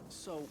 So...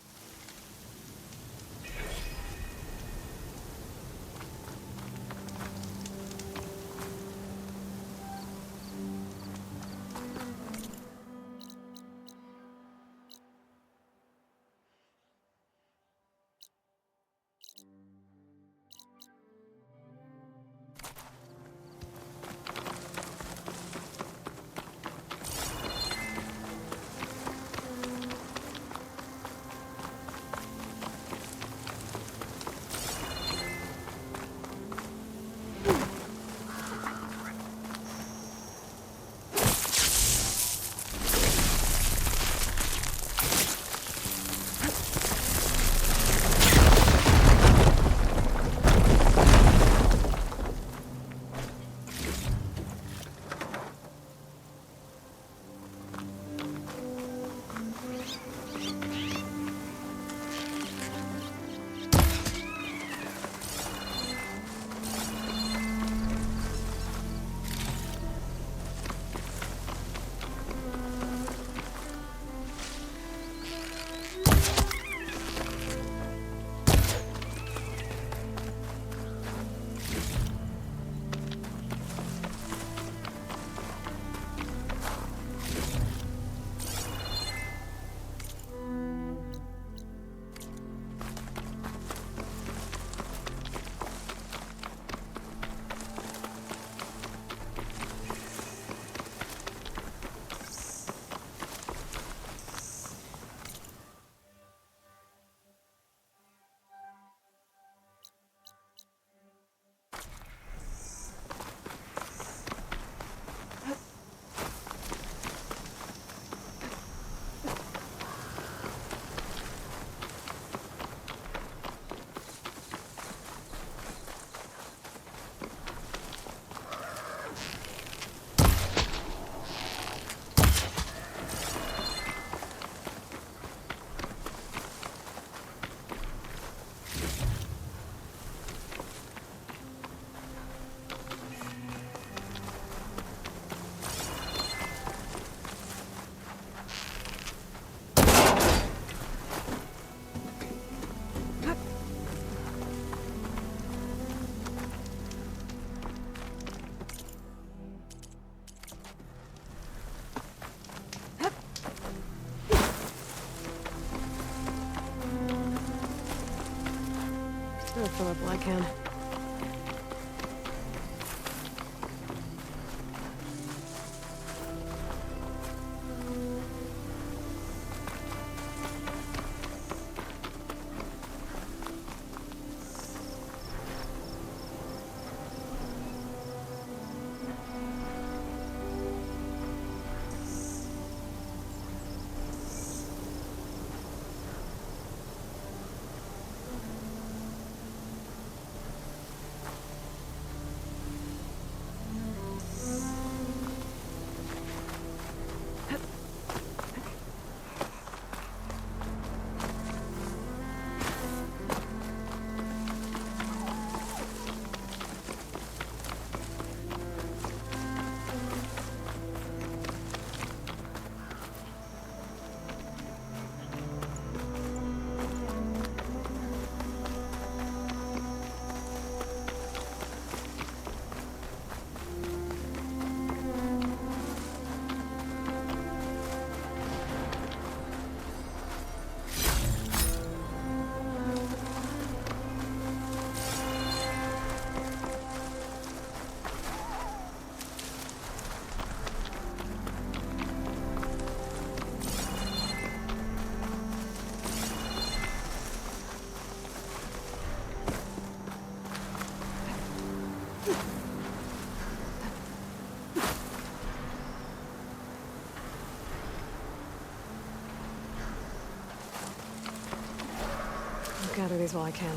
I'll fill up while I can. I'll gather these while I can.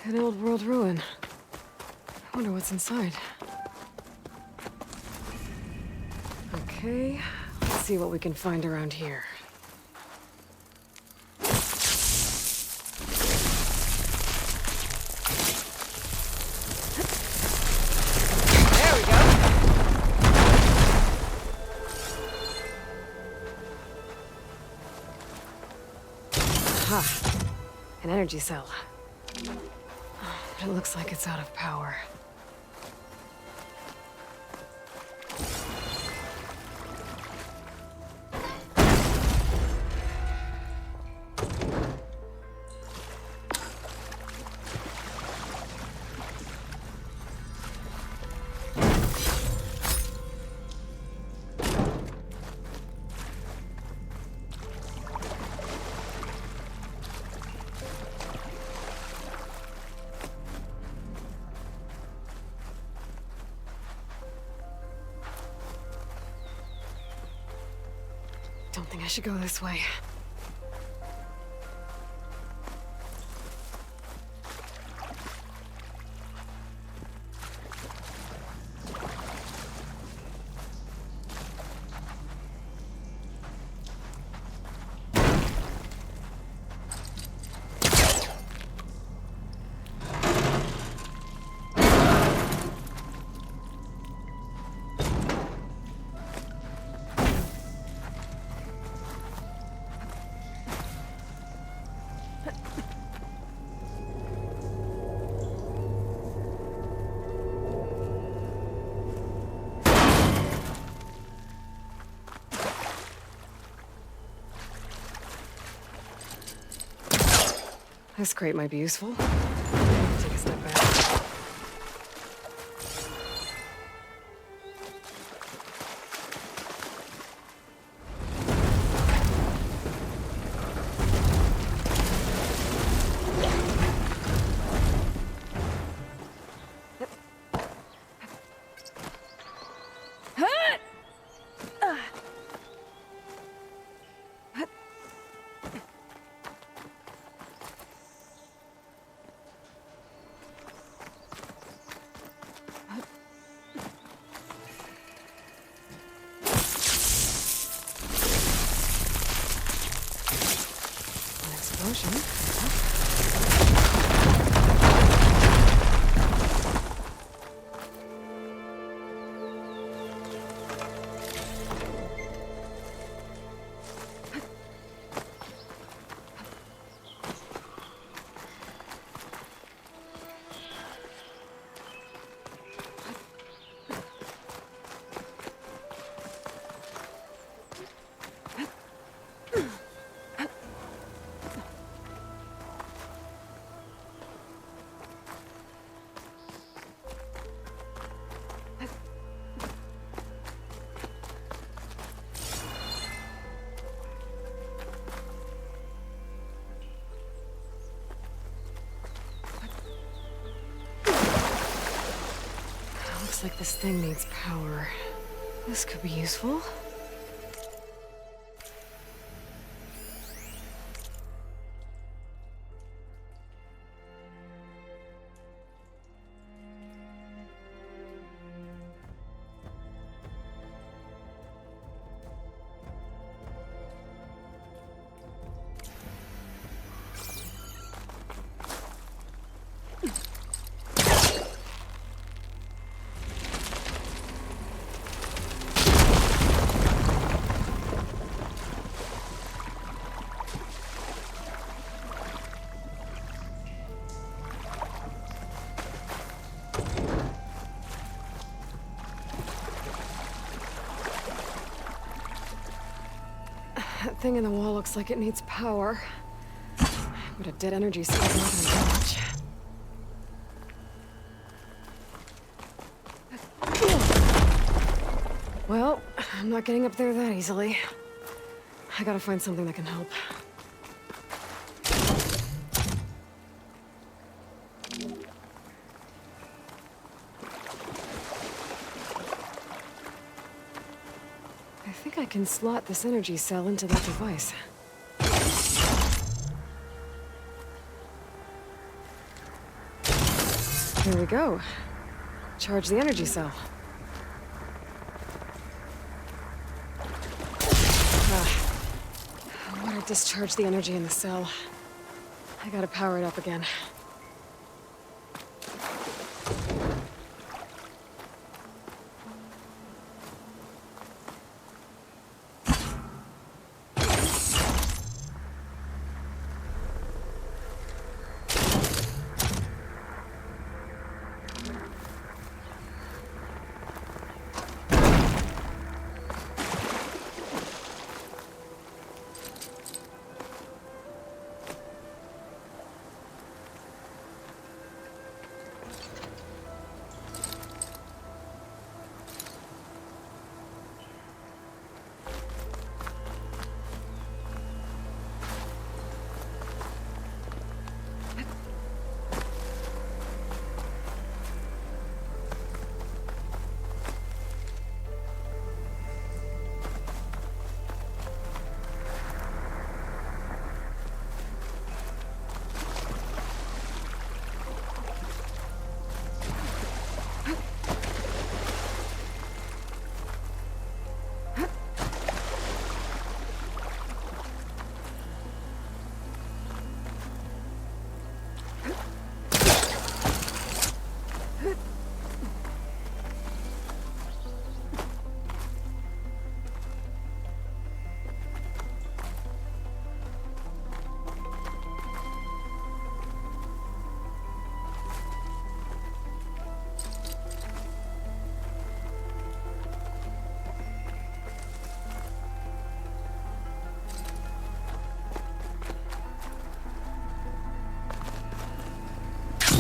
An old world ruin. I wonder what's inside. Okay, let's see what we can find around here. There we go. Aha! An energy cell. But it looks like it's out of power. Don't think I should go this way. This crate might be useful. Take a step back. Explosion. Looks like this thing needs power. This could be useful. That thing in the wall looks like it needs power. But a dead energy cell is not gonna do much. Well, I'm not getting up there that easily. I gotta find something that can help. I think I can slot this energy cell into that device. Here we go. Charge the energy cell. Water discharged the energy in the cell. I gotta power it up again.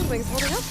Wings holding up?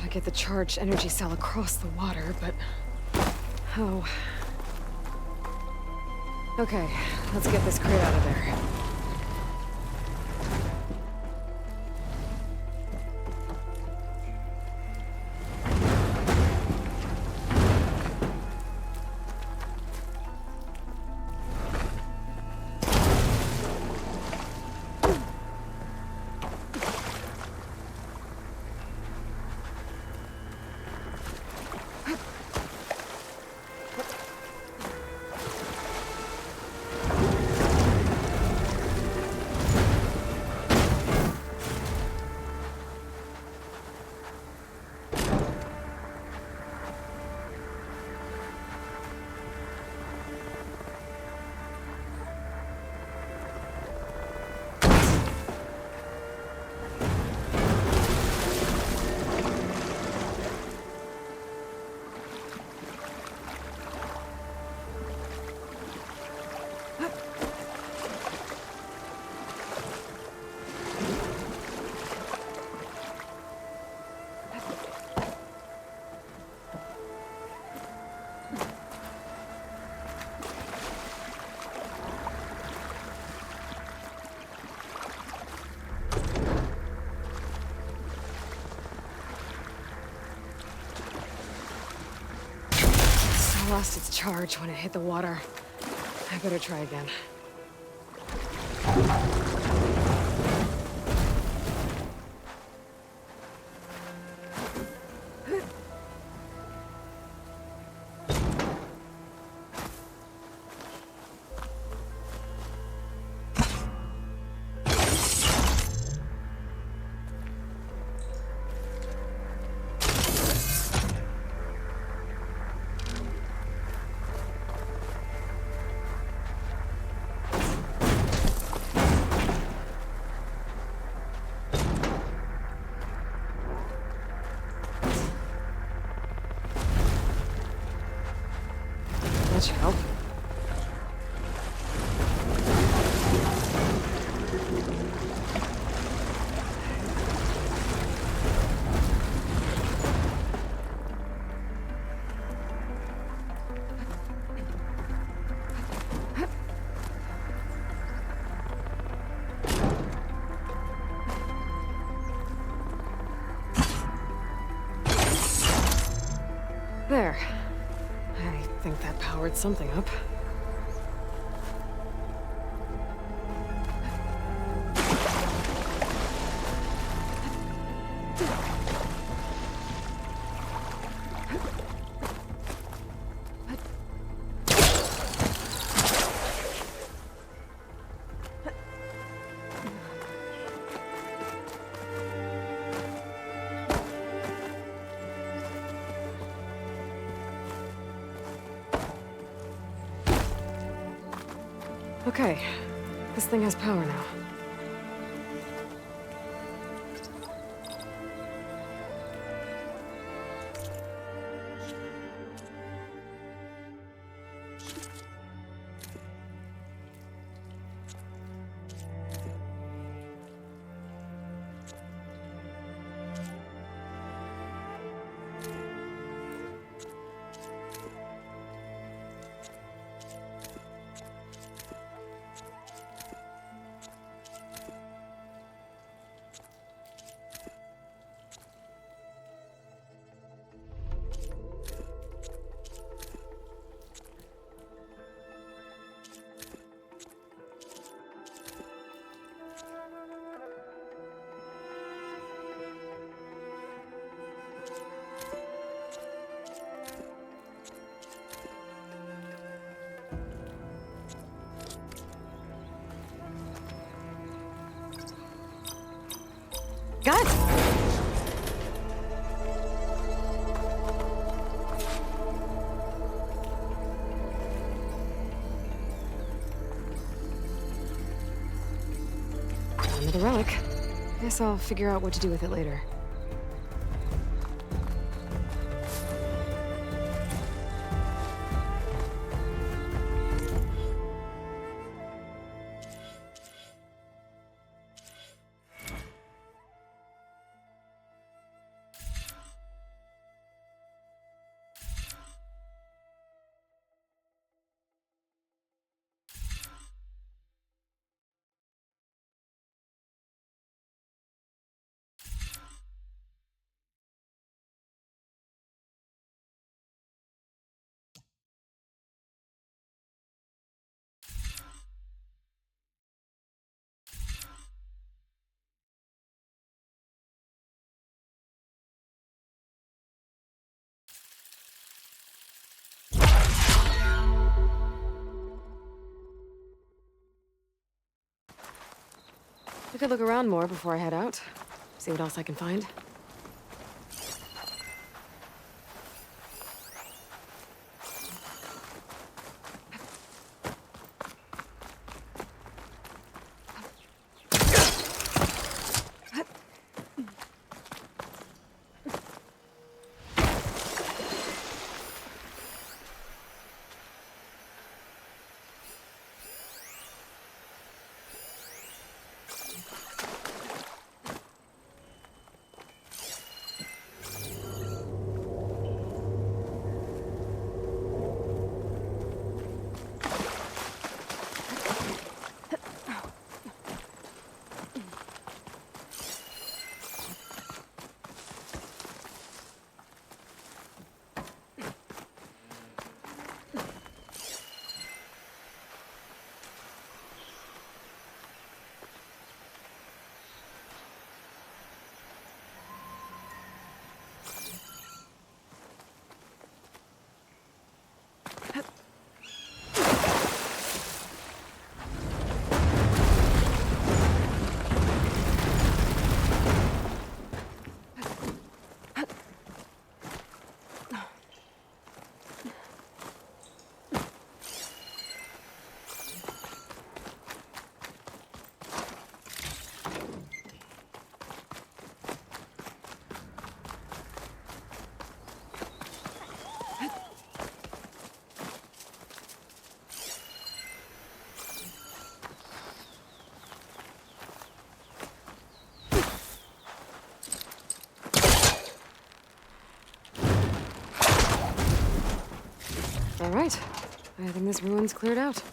Get the charged energy cell across the water, but how? Okay, let's get this crate out of there. lost its charge when it hit the water. I better try again. That should help. There. I think that powered something up. Okay, this thing has power now. Got it! Another relic. Guess I'll figure out what to do with it later. I could look around more before I head out. See what else I can find. All right. I think this ruin's cleared out.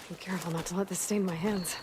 Be careful not to let this stain my hands.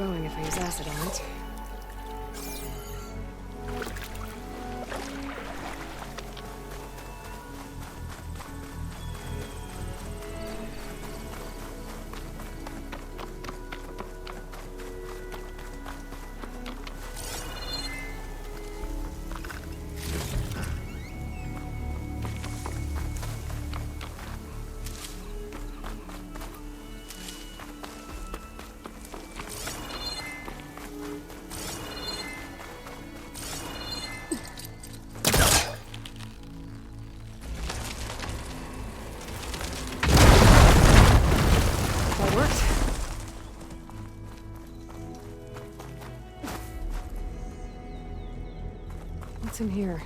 going if I use acid on it. That worked. What's in here?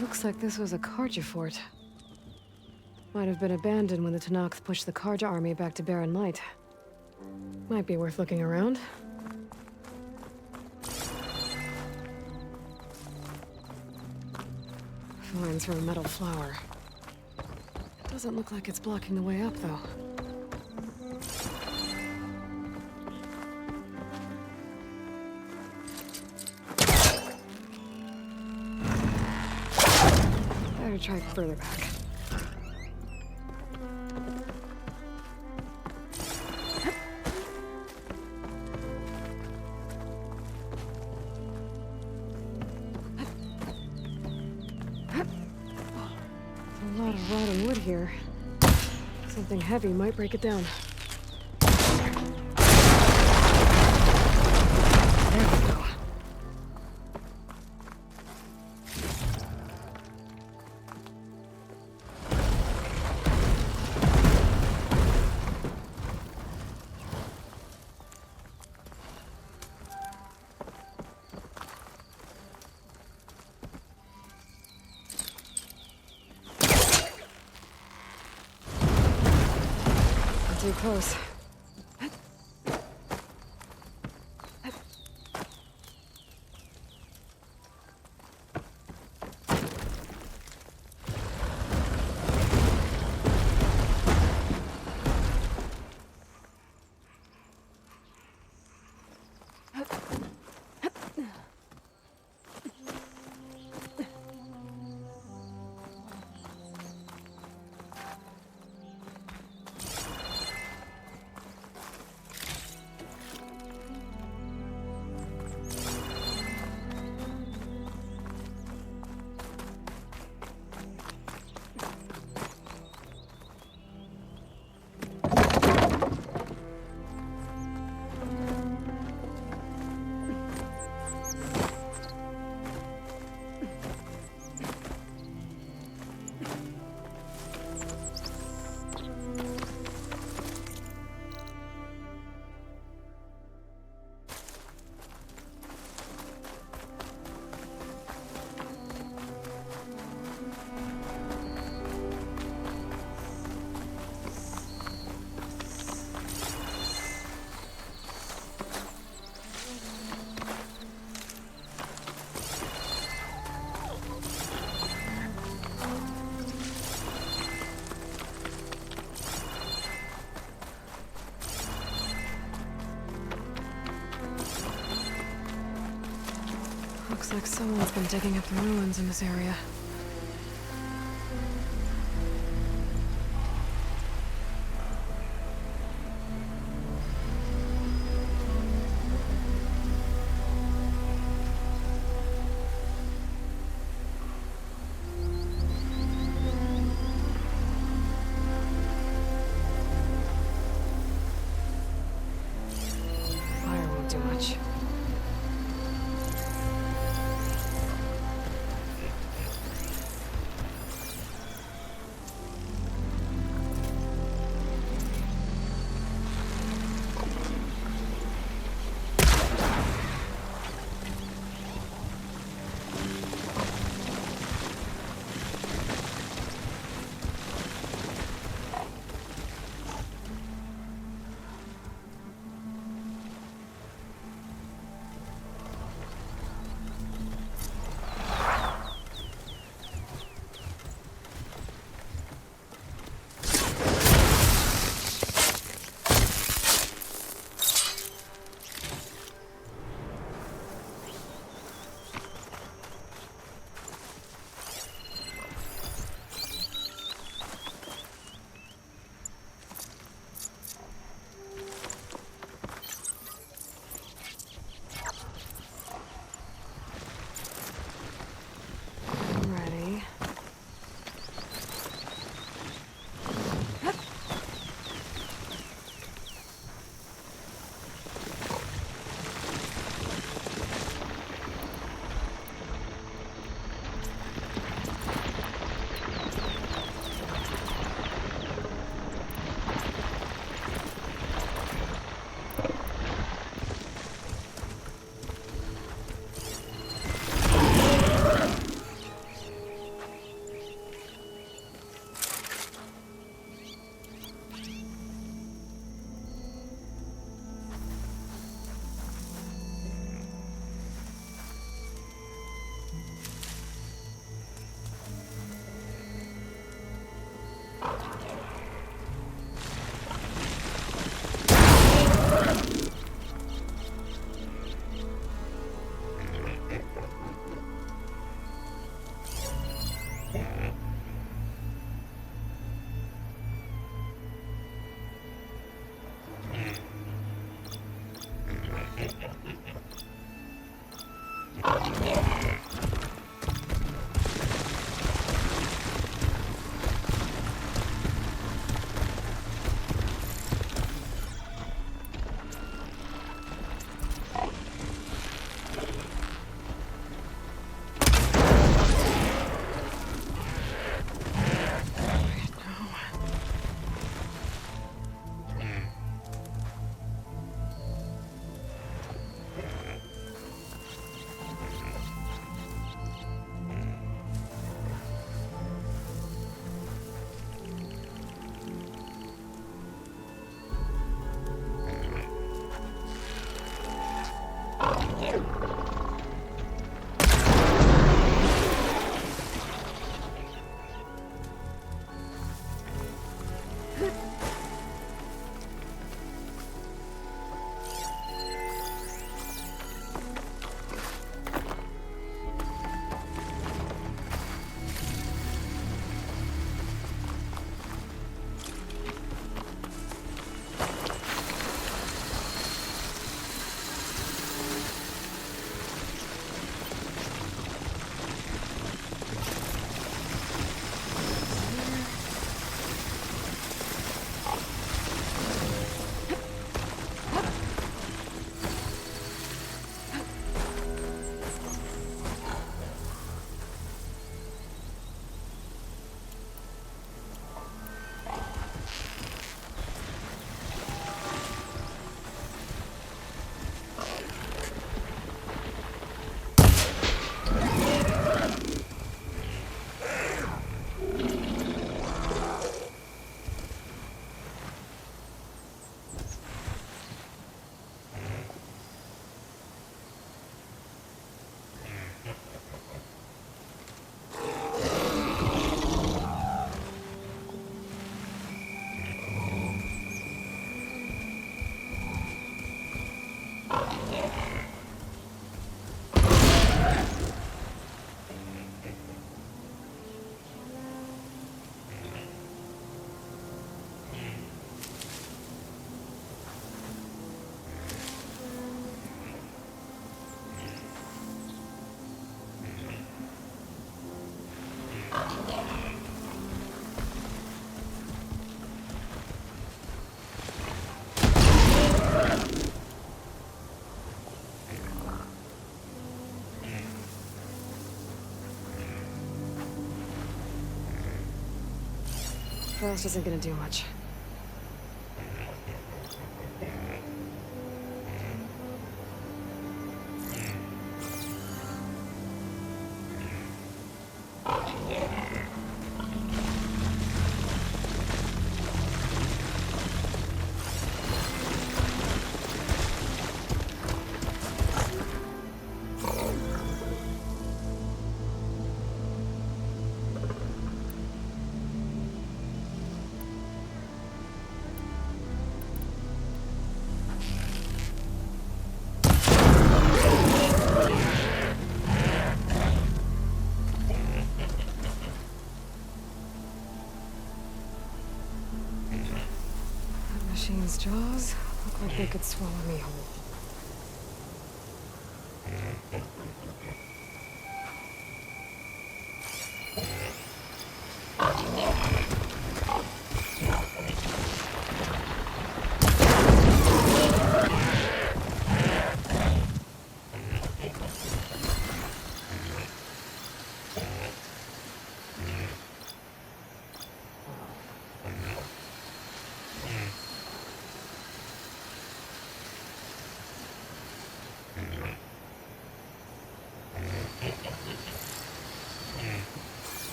Looks like this was a Karja fort. Might have been abandoned when the Tenakth pushed the Karja army back to Barren Light. Might be worth looking around. Vines for a metal flower. It doesn't look like it's blocking the way up, though. Better try further back. A lot of rotting wood here. Something heavy might break it down. There we go. Too close. Looks like someone's been digging up the ruins in this area. Fast isn't gonna do much. Machine's jaws look like they could swallow me whole.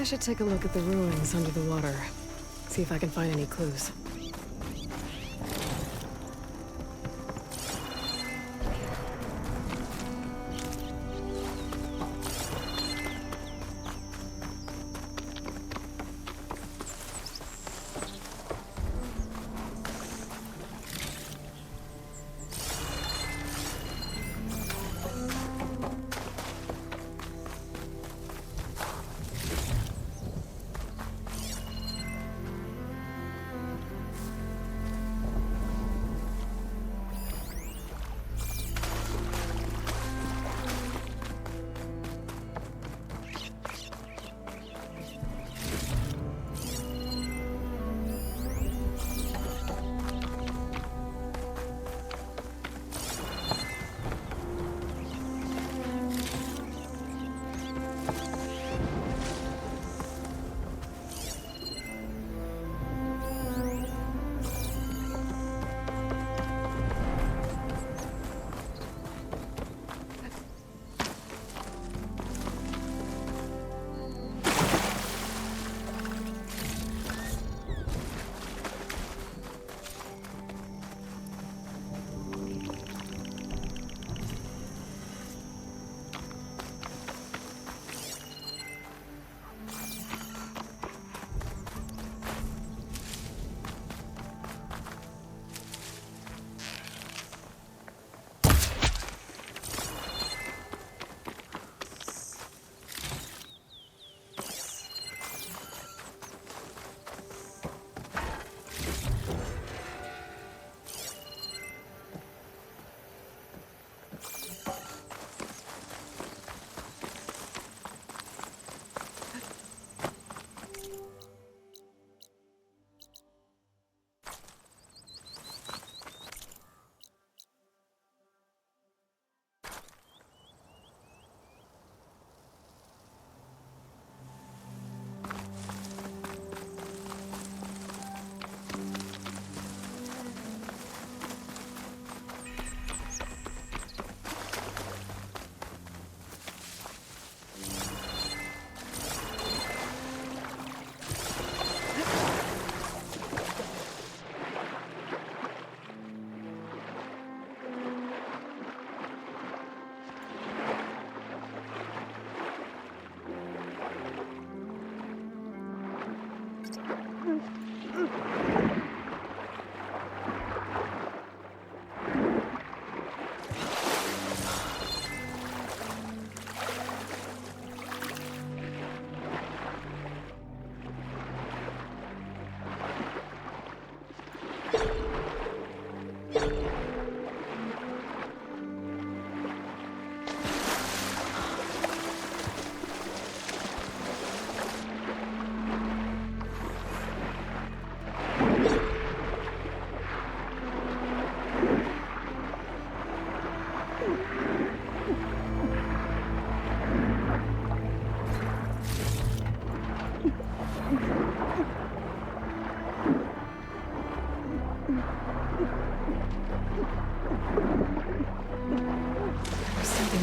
I should take a look at the ruins under the water. See if I can find any clues.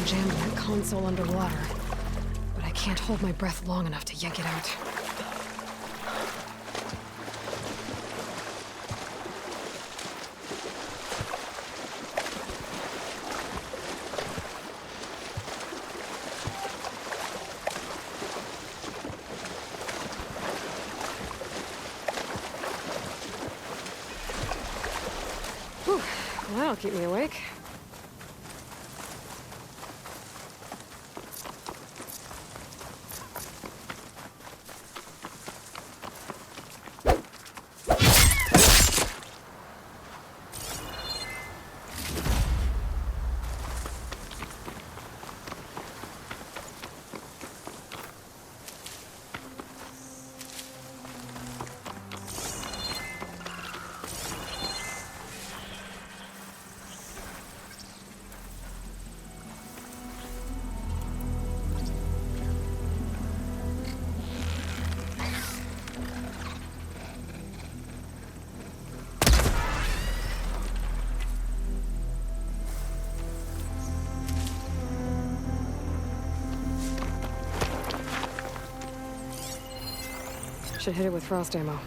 Jammed in that console underwater, but I can't hold my breath long enough to yank it out. Whew, well, that'll keep me awake. Should hit it with frost ammo.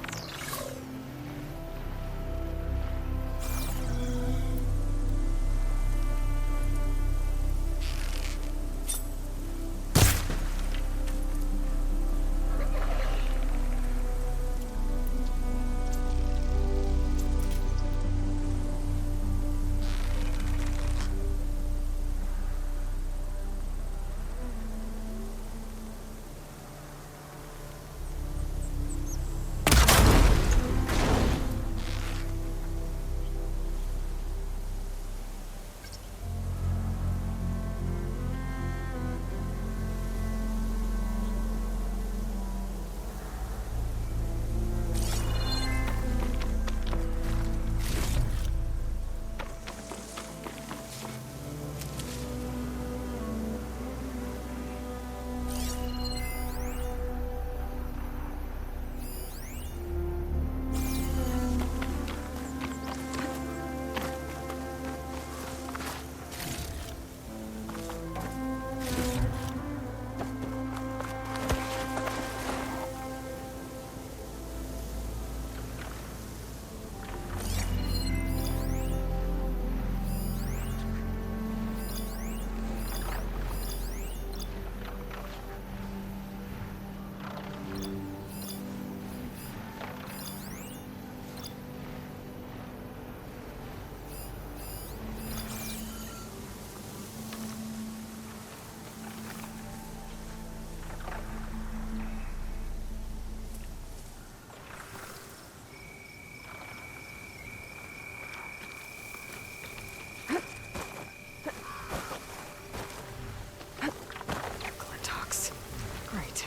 Great.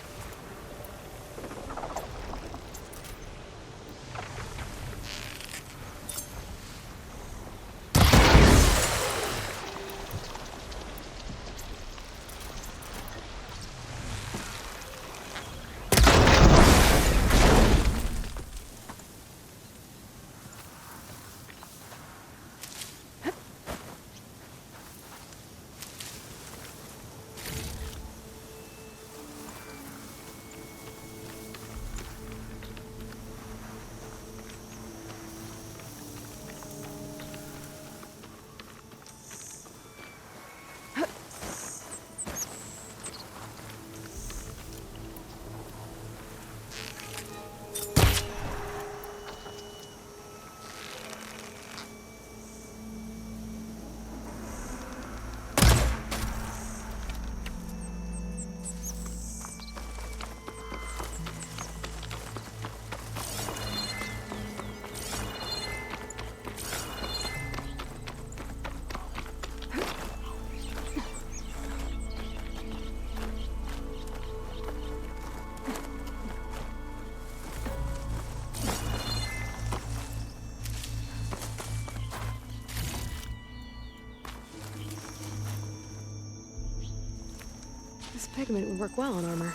This pigment would work well on armor.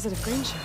positive green shine.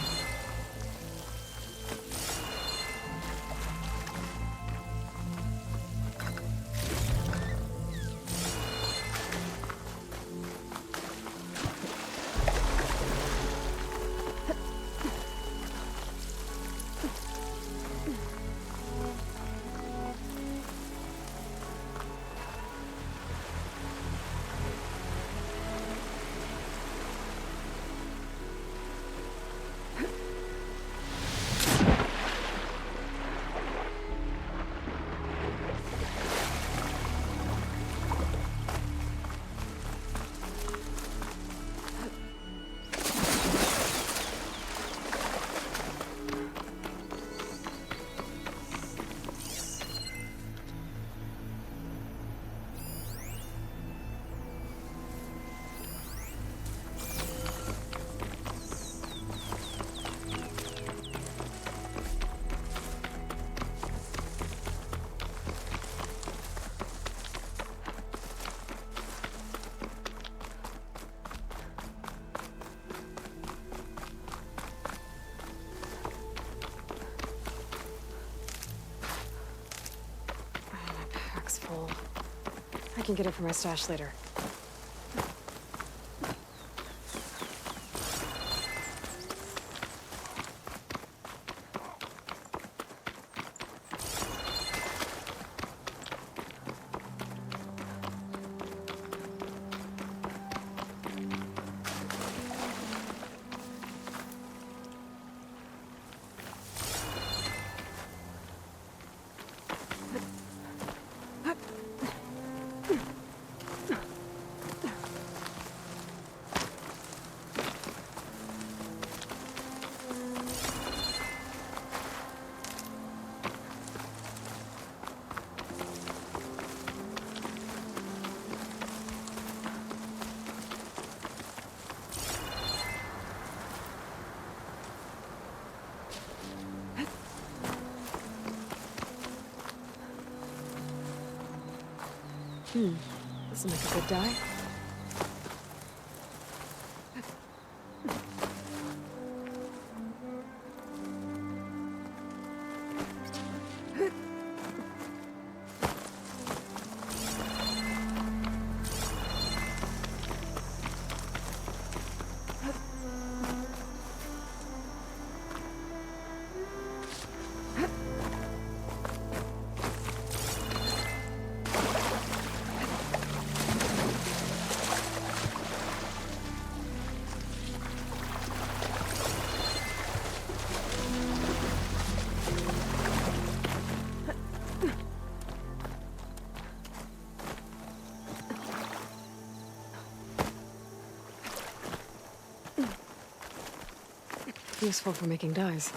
Full. I can get it from my stash later. This will make a good dye. Useful for making dyes.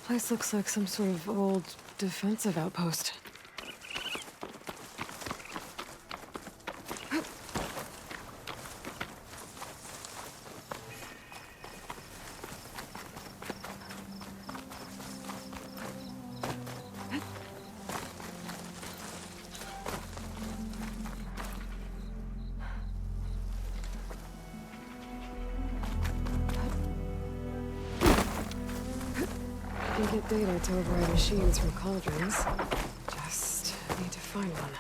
Place looks like some sort of old defensive outpost. You get data to override machines from cauldrons. Just need to find one.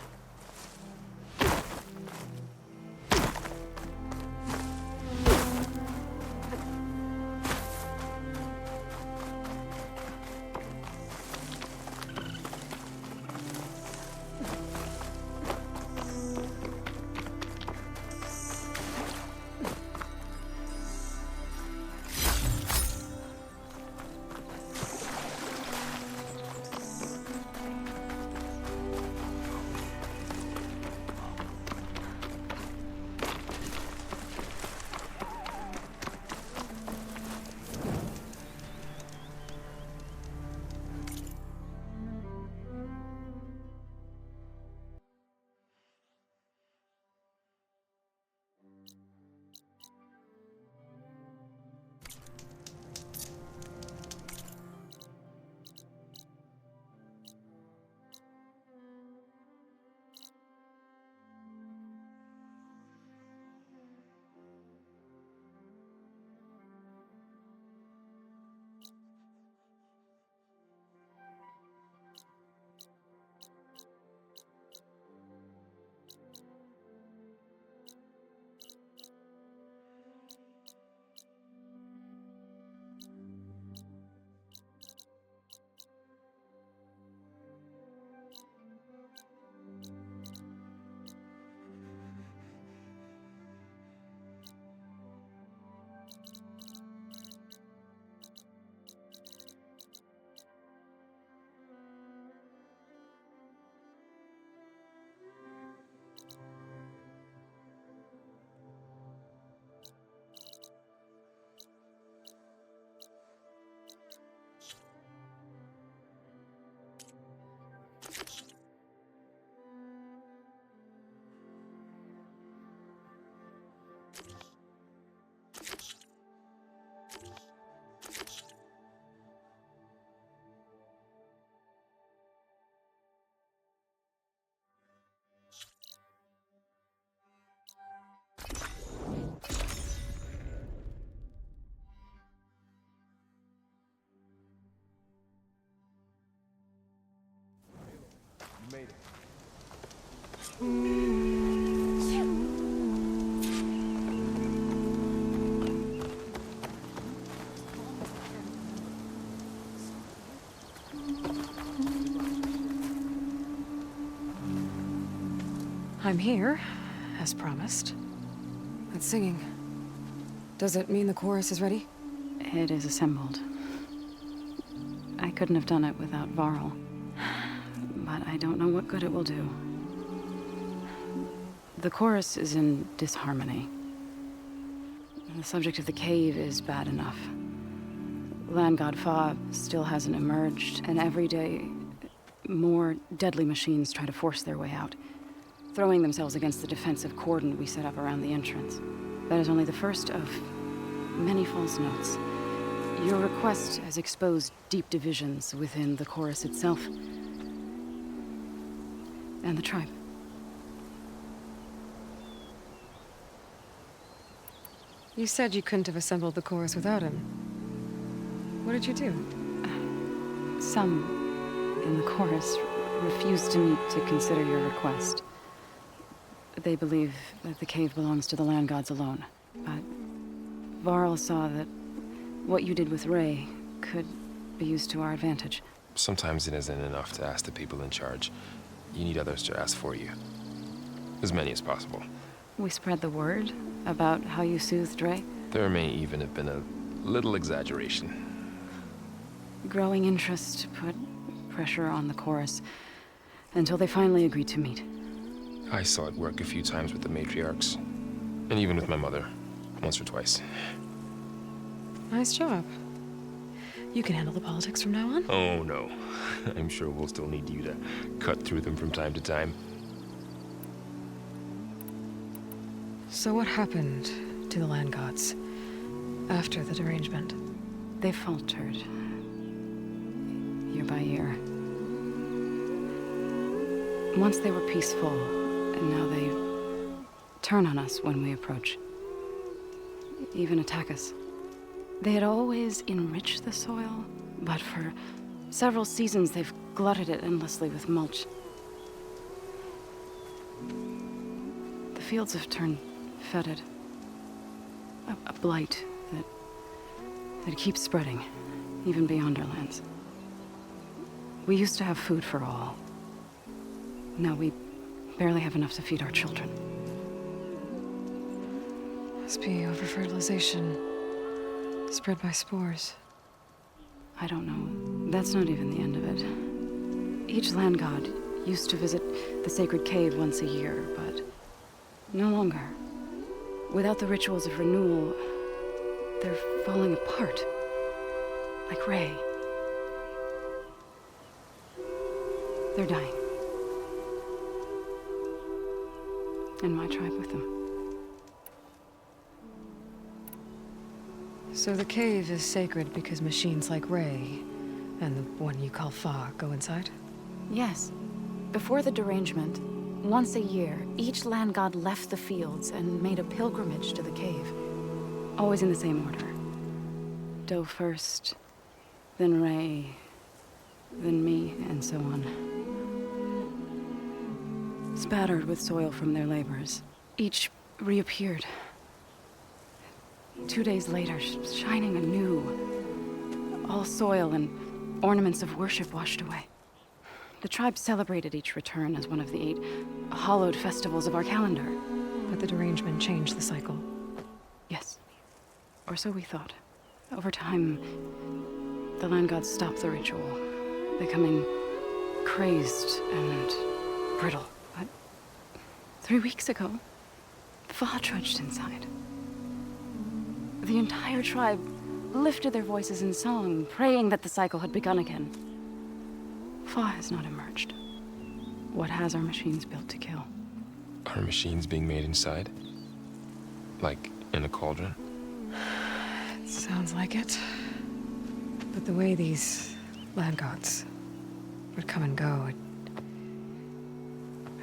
You made it. I'm here, as promised. That singing. Does it mean the chorus is ready? It is assembled. I couldn't have done it without Varl. But I don't know what good it will do. The chorus is in disharmony. The subject of the cave is bad enough. Land God Fa still hasn't emerged, and every day more deadly machines try to force their way out, throwing themselves against the defensive cordon we set up around the entrance. That is only the first of many false notes. Your request has exposed deep divisions within the chorus itself and the tribe. You said you couldn't have assembled the chorus without him. What did you do? Some in the chorus refused to meet to consider your request. They believe that the cave belongs to the land gods alone. But Varl saw that what you did with Ray could be used to our advantage. Sometimes it isn't enough to ask the people in charge. You need others to ask for you. As many as possible. We spread the word about how you soothed Ray. There may even have been a little exaggeration. Growing interest put pressure on the chorus until they finally agreed to meet. I saw it work a few times with the matriarchs. And even with my mother. Once or twice. Nice job. You can handle the politics from now on. Oh, no. I'm sure we'll still need you to cut through them from time to time. So what happened to the land gods after the derangement? They faltered. Year by year. Once they were peaceful, and now they turn on us when we approach. Even attack us. They had always enriched the soil, but for several seasons they've glutted it endlessly with mulch. The fields have turned fetid. A blight that keeps spreading, even beyond our lands. We used to have food for all. Now we barely have enough to feed our children. Must be over-fertilization. Spread by spores. I don't know. That's not even the end of it. Each land god used to visit the sacred cave once a year, but no longer. Without the rituals of renewal, they're falling apart. Like Ray. They're dying. And my tribe with them. So the cave is sacred because machines like Ray, and the one you call Fa, go inside? Yes. Before the derangement, once a year, each land god left the fields and made a pilgrimage to the cave. Always in the same order. Doe first, then Ray, then me, and so on. Spattered with soil from their labors, each reappeared. 2 days later, shining anew. All soil and ornaments of worship washed away. The tribe celebrated each return as one of the 8 hallowed festivals of our calendar. But the derangement changed the cycle. Yes. Or so we thought. Over time, the land gods stopped the ritual, becoming crazed and brittle. But 3 weeks ago, Fa trudged inside. The entire tribe lifted their voices in song, praying that the cycle had begun again. Fa has not emerged. What has our machines built to kill? Are machines being made inside? Like in a cauldron? Sounds like it. But the way these land gods would come and go,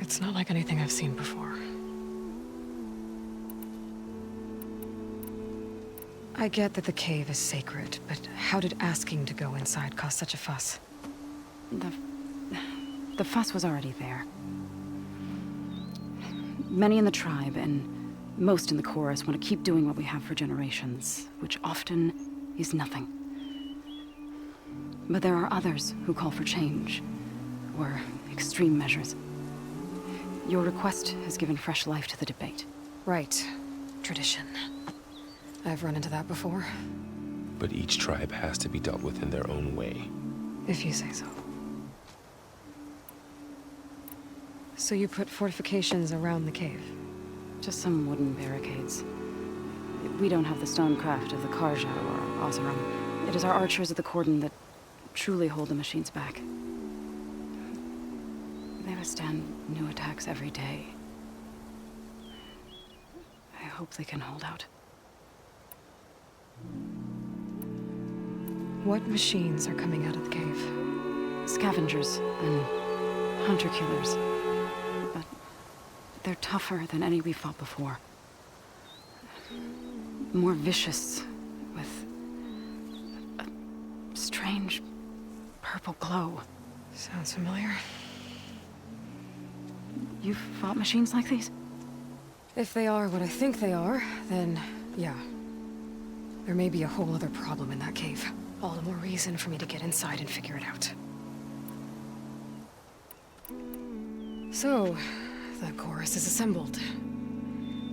it's not like anything I've seen before. I get that the cave is sacred, but how did asking to go inside cause such a fuss? The fuss was already there. Many in the tribe, and most in the chorus, want to keep doing what we have for generations, which often is nothing. But there are others who call for change, or extreme measures. Your request has given fresh life to the debate. Right. Tradition. I've run into that before. But each tribe has to be dealt with in their own way. If you say so. So you put fortifications around the cave? Just some wooden barricades. We don't have the stonecraft of the Karja or Oseram. It is our archers of the cordon that truly hold the machines back. They withstand new attacks every day. I hope they can hold out. What machines are coming out of the cave? Scavengers and hunter-killers. But they're tougher than any we've fought before. More vicious, with a strange purple glow. Sounds familiar. You've fought machines like these? If they are what I think they are, then yeah. There may be a whole other problem in that cave. All the more reason for me to get inside and figure it out. So, the chorus is assembled.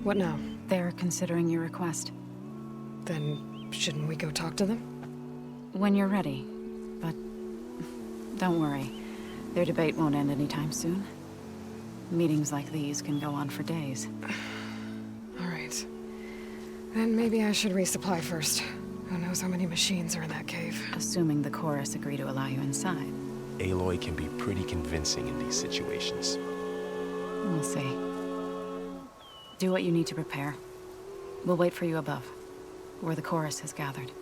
What now? They're considering your request. Then, shouldn't we go talk to them? When you're ready. But don't worry. Their debate won't end anytime soon. Meetings like these can go on for days. All right. Then maybe I should resupply first. Who knows how many machines are in that cave? Assuming the chorus agree to allow you inside. Aloy can be pretty convincing in these situations. We'll see. Do what you need to prepare. We'll wait for you above, where the chorus has gathered.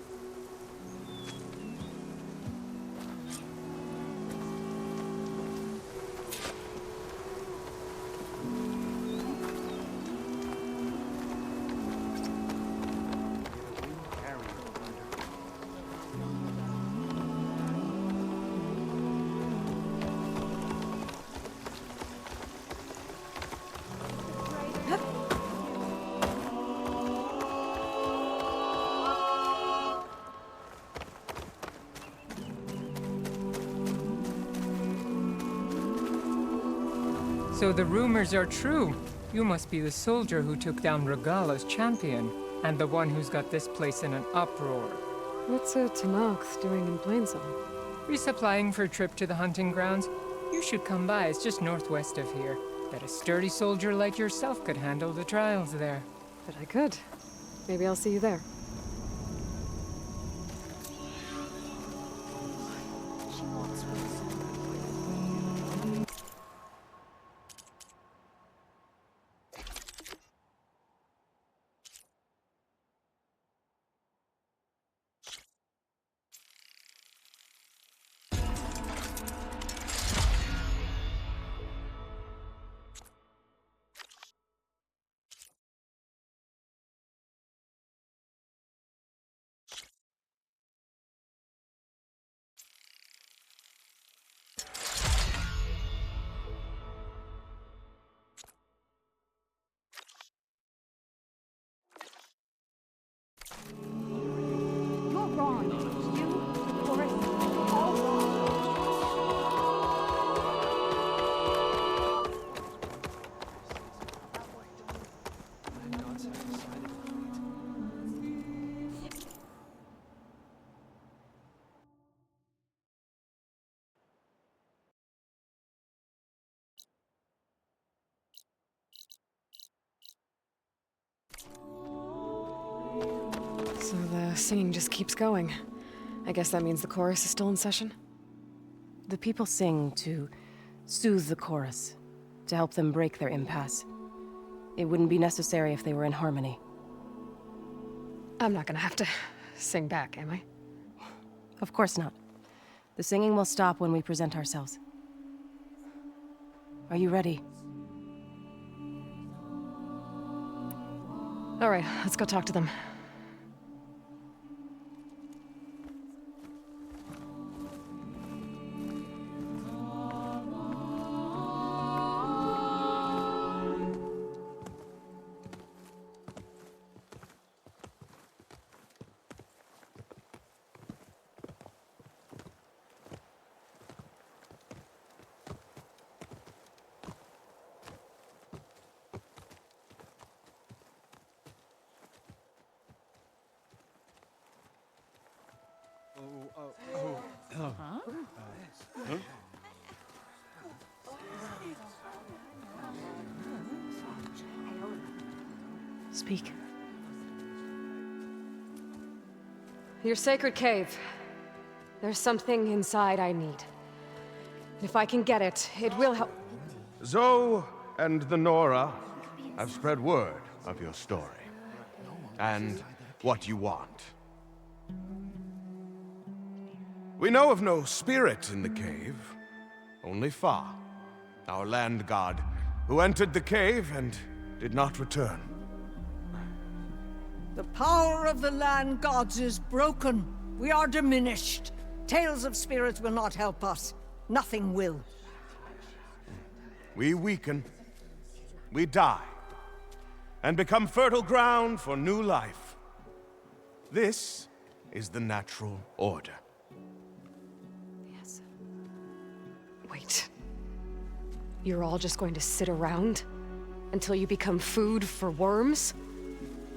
So the rumors are true. You must be the soldier who took down Regala's champion, and the one who's got this place in an uproar. What's a Tamax doing in Plainsong? Resupplying for a trip to the hunting grounds? You should come by, it's just northwest of here. Bet a sturdy soldier like yourself could handle the trials there. But I could. Maybe I'll see you there. You're wrong. You, the chorus, all wrong. So the singing just keeps going. I guess that means the chorus is still in session? The people sing to soothe the chorus, to help them break their impasse. It wouldn't be necessary if they were in harmony. I'm not gonna have to sing back, am I? Of course not. The singing will stop when we present ourselves. Are you ready? All right, let's go talk to them. Speak. Your sacred cave. There's something inside I need. If I can get it, it will help. Zoe and the Nora have spread word of your story. And what you want. We know of no spirit in the cave. Only Fa, our land god, who entered the cave and did not return. The power of the land gods is broken. We are diminished. Tales of spirits will not help us. Nothing will. We weaken. We die. And become fertile ground for new life. This is the natural order. Yes. Wait. You're all just going to sit around until you become food for worms?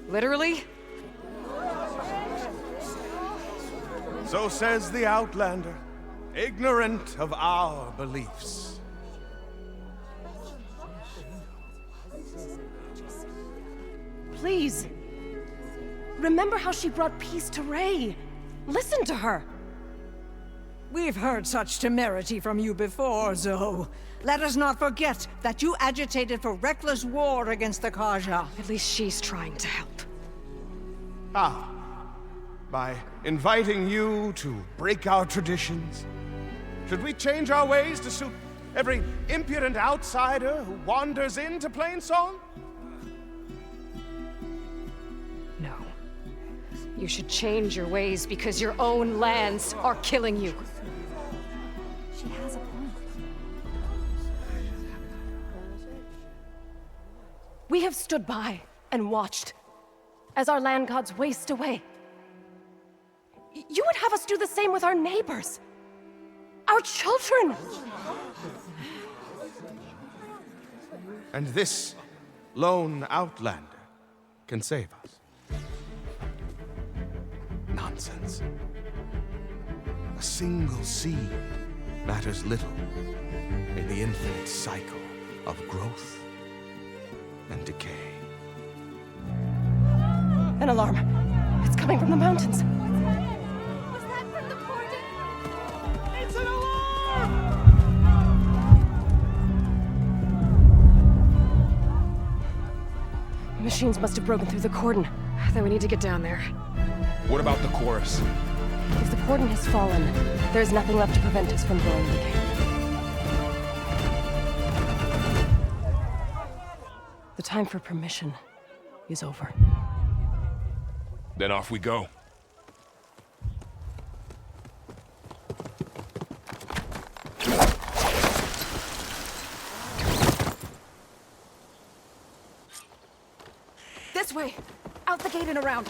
Literally? So says the Outlander, ignorant of our beliefs. Please. Remember how she brought peace to Ray. Listen to her. We've heard such temerity from you before, Zoe. Let us not forget that you agitated for reckless war against the Kaja. At least she's trying to help. How? By inviting you to break our traditions? Should we change our ways to suit every impudent outsider who wanders into Plainsong? No. You should change your ways because your own lands are killing you. She has a point. We have stood by and watched as our land gods waste away. You would have us do the same with our neighbors, our children. And this lone outlander can save us. Nonsense. A single seed matters little in the infinite cycle of growth and decay. An alarm. It's coming from the mountains. Was that from the cordon? It's an alarm! Machines must have broken through the cordon. Then we need to get down there. What about the chorus? If the cordon has fallen, there's nothing left to prevent us from blowing the cave. The time for permission is over. Then off we go. This way! Out the gate and around!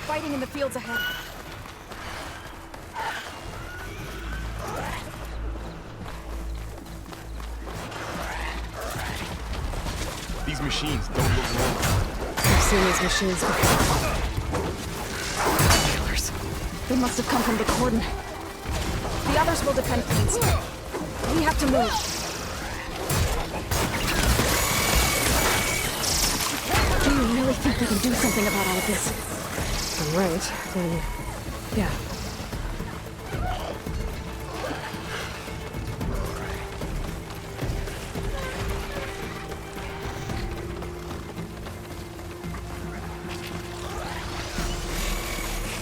Fighting in the fields ahead. These machines don't look normal. I've seen these machines before. Killers. They must have come from the cordon. The others will defend things. We have to move. Do you really think we can do something about all of this? If I'm right, then... yeah.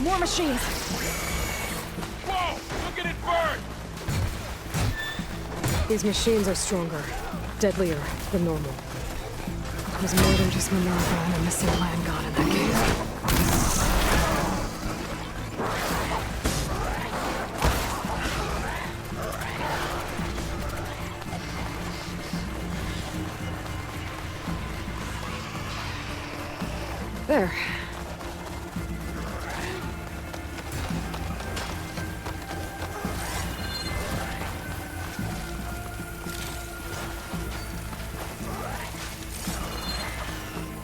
More machines! Whoa! Look at it burn! These machines are stronger, deadlier than normal. There's more than just Minerva and a missing land god in that cave. There.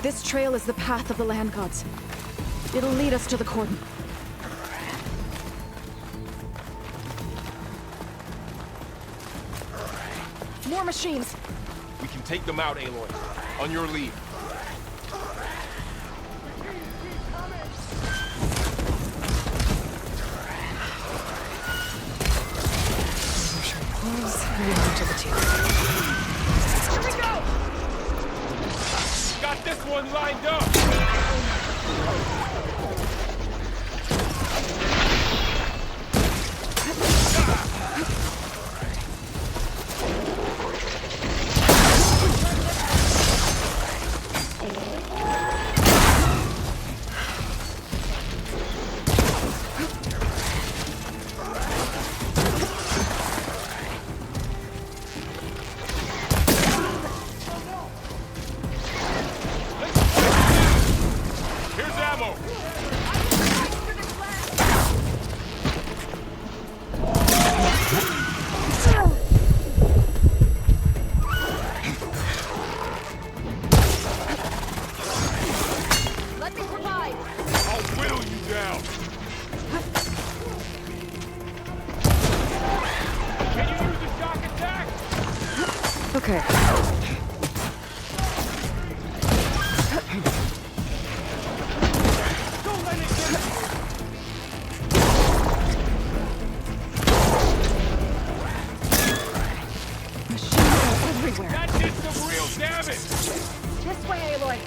This trail is the path of the land gods. It'll lead us to the cordon. More machines! We can take them out, Aloy. On your lead. Pulls and on to the teeth. Here we go! Got this one lined up! Here's ammo! Okay. That did some real damage! This way, Aloy.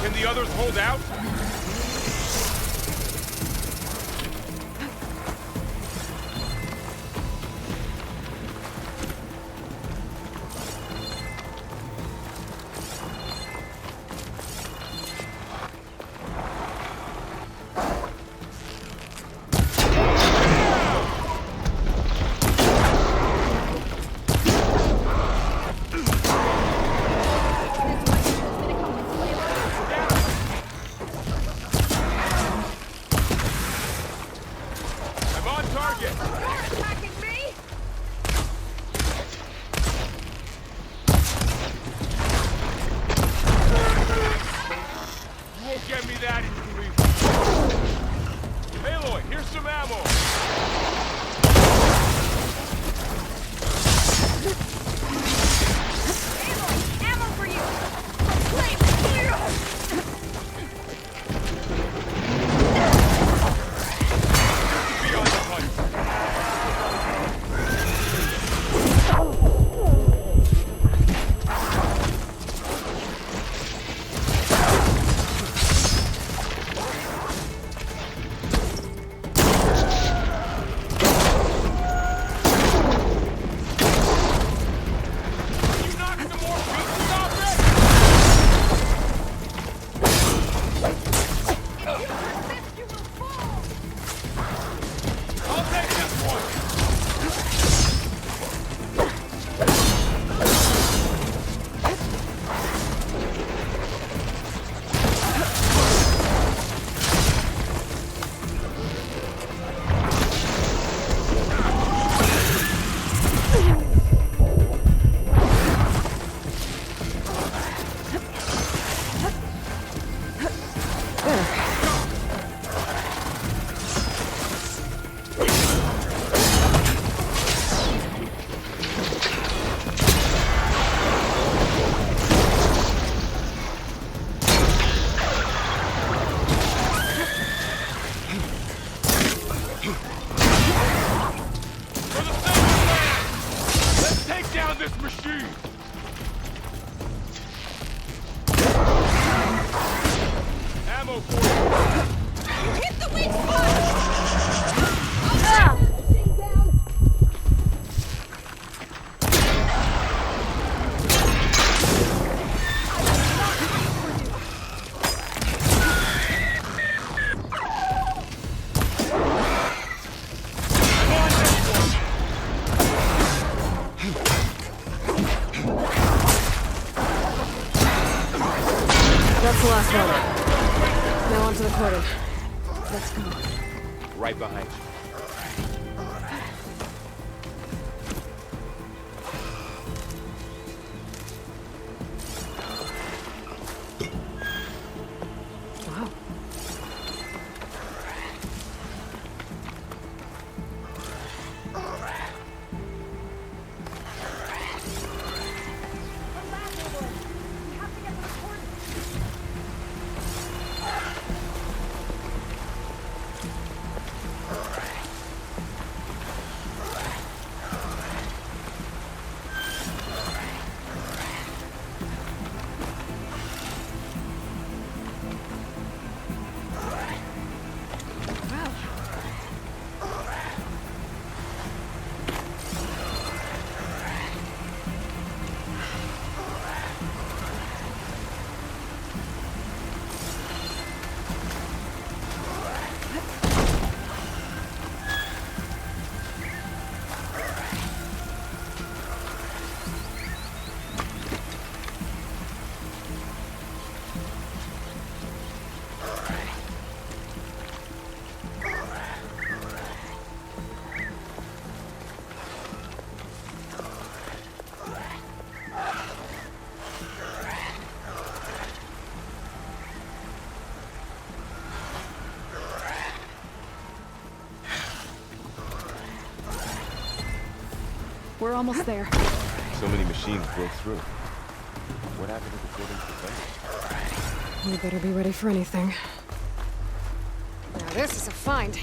Can the others hold out? I'm on target! You're attacking me! You won't get me that easily. Aloy, here's some ammo! Aloy, ammo for you! Beyond the punch! You knocked some more pieces off it? You will fall! I'll take this one! For the sake of land! Let's take down this machine! Ammo for you! Hit the weak spot! That's the last one. Now onto the cordon. Let's go. Right behind you. Wow. We're almost there. So many machines broke through. What happened to the building's defenders? We better be ready for anything. Now this is a find.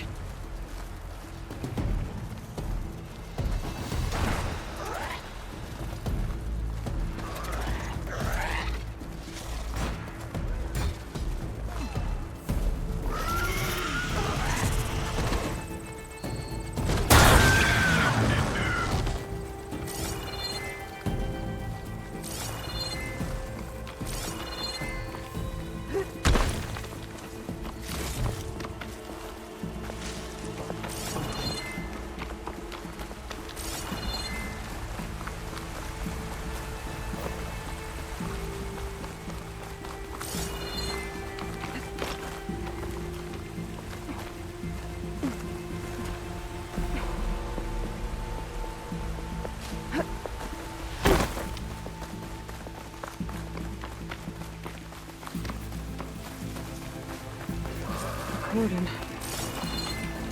Gordon.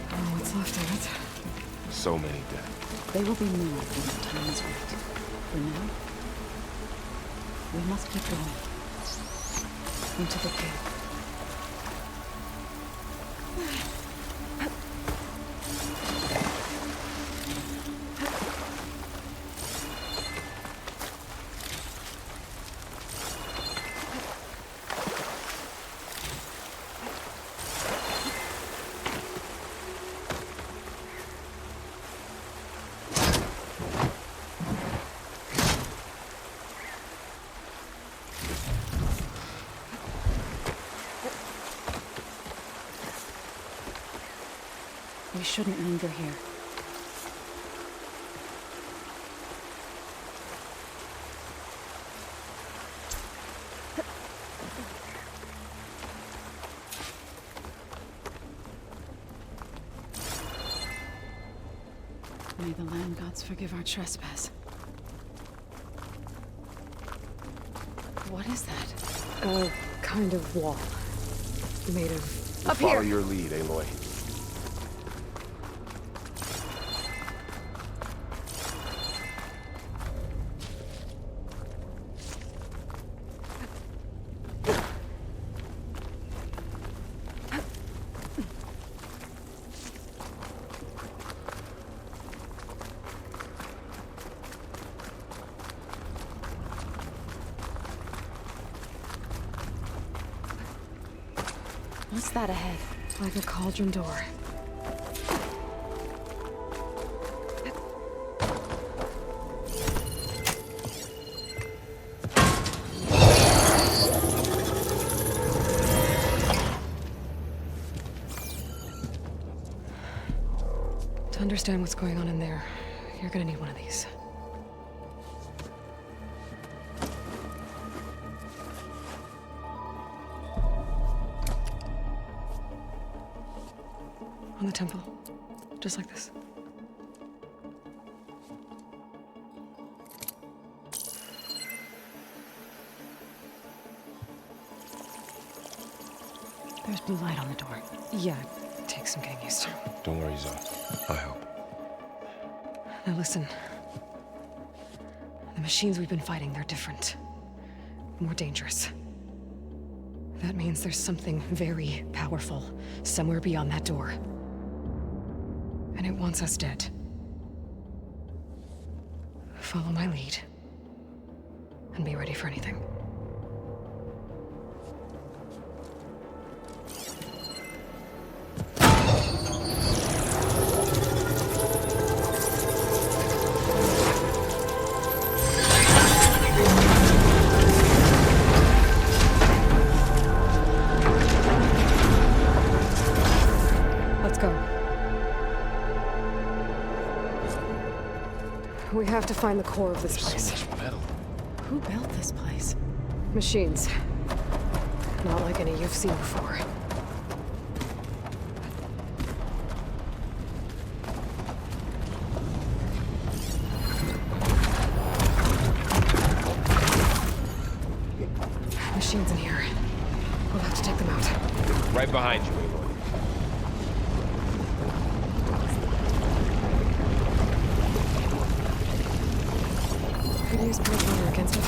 Oh, what's left of it? So many dead. They will be moved when the time is right. For now, we must keep going. Into the cave. We shouldn't linger here. May the land gods forgive our trespass. What is that? A kind of wall. Made of... We'll follow your lead, Aloy. What's that ahead? Like a cauldron door. To understand what's going on in there, you're gonna need one of these. On the temple. Just like this. There's blue light on the door. Yeah, it takes some getting used to. Don't worry, Zoe. I'll help. Now listen. The machines we've been fighting, they're different. More dangerous. That means there's something very powerful somewhere beyond that door. And it wants us dead. Follow my lead. And be ready for anything. Let's go. We have to find the core of this place. So much metal. Who built this place? Machines. Not like any you've seen before. Machines in here. We'll have to take them out. Right behind you, Aloy. Could use pure water against it.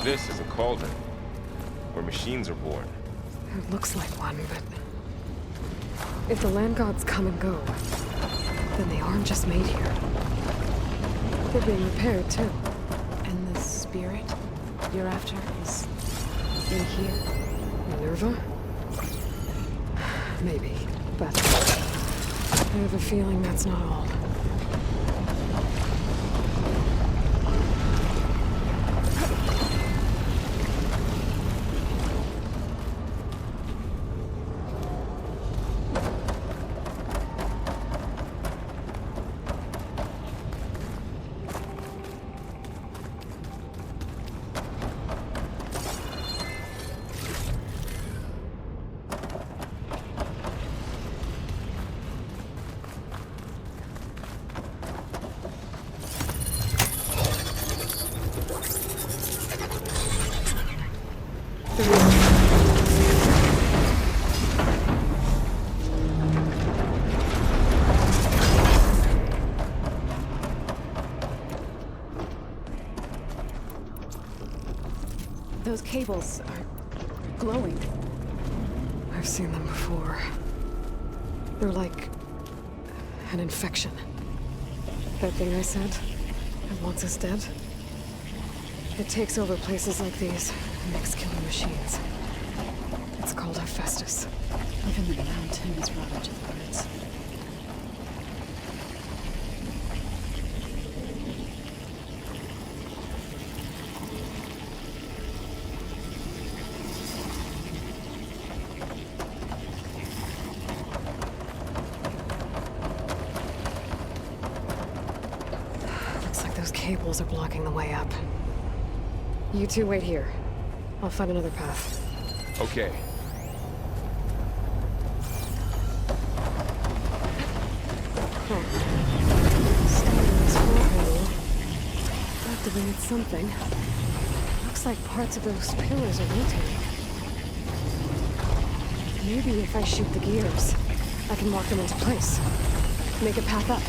This is a cauldron, where machines are born. It looks like one, but... if the land gods come and go, then they aren't just made here. They're being repaired, too. And the spirit you're after is in here? Minerva? Maybe, but I have a feeling that's not all. Those cables are glowing. I've seen them before. They're like an infection. That thing I said, it wants us dead. It takes over places like these and makes killing machines. It's called Hephaestus. Even the mountain is rubber to the birds. Cables are blocking the way up. You two wait here. I'll find another path. Okay. Standing in this floor panel, activated something. Looks like parts of those pillars are rotating. Maybe if I shoot the gears, I can lock them into place. Make a path up.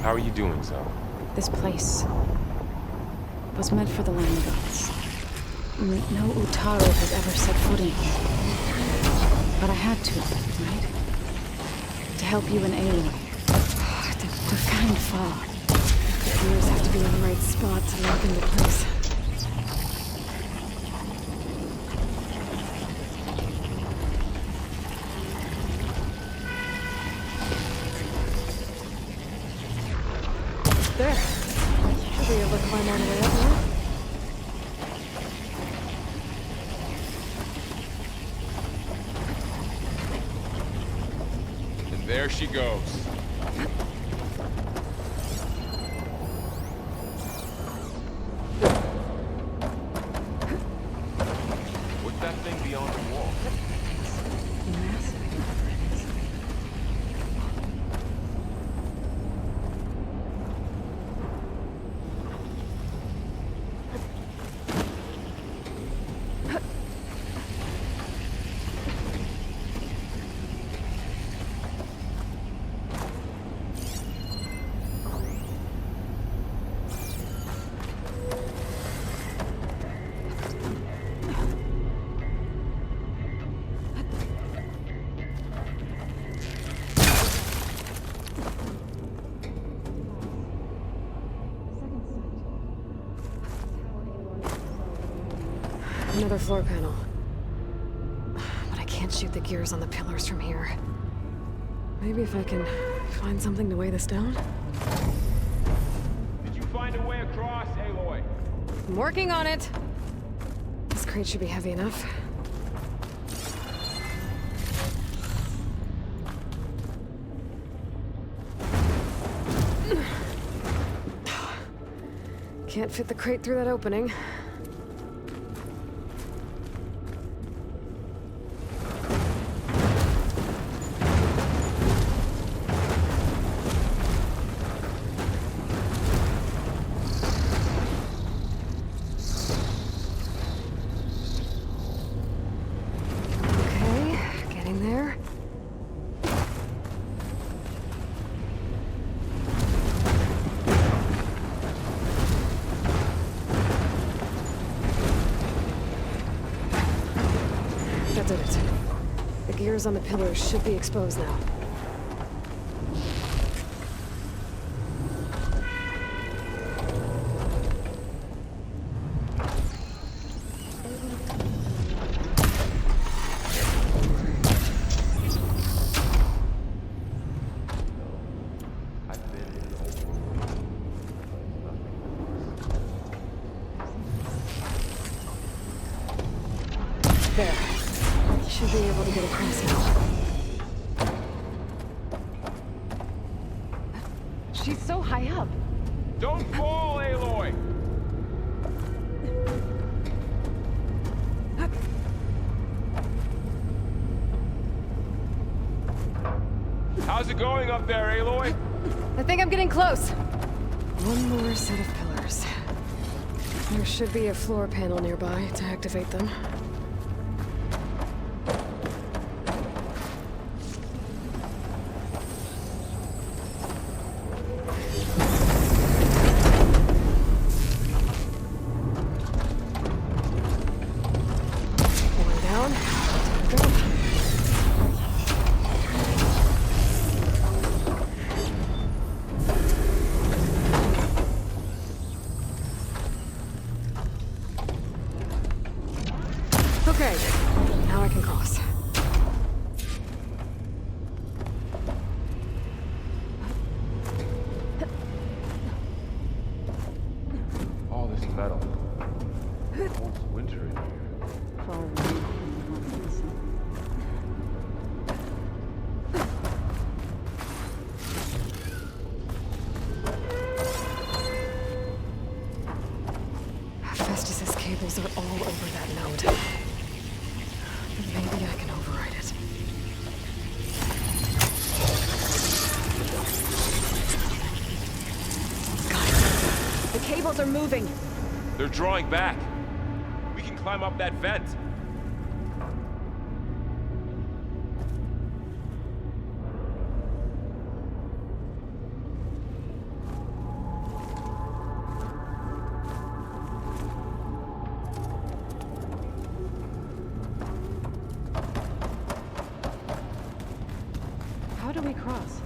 How are you doing, Zoe? This place was meant for the land gods. No Utaru has ever set foot in here. But I had to, right? To help you and Aloy. To find Fa. The gears have to be in the right spot to lock into place. There. Should be able to climb all the way up now. And there she goes. What's that thing beyond the wall? Another floor panel. But I can't shoot the gears on the pillars from here. Maybe if I can find something to weigh this down? Did you find a way across, Aloy? I'm working on it! This crate should be heavy enough. Can't fit the crate through that opening. That did it. The gears on the pillars should be exposed now. There. Should be able to get across now. She's so high up. Don't fall, Aloy! How's it going up there, Aloy? I think I'm getting close. One more set of pillars. There should be a floor panel nearby to activate them. One down. Go. Okay, now I can cross. All this metal. It holds winter in here. Festus's cables are all over that node. But maybe I can override it. Got it. The cables are moving. They're drawing back. We can climb up that vent. How do we cross?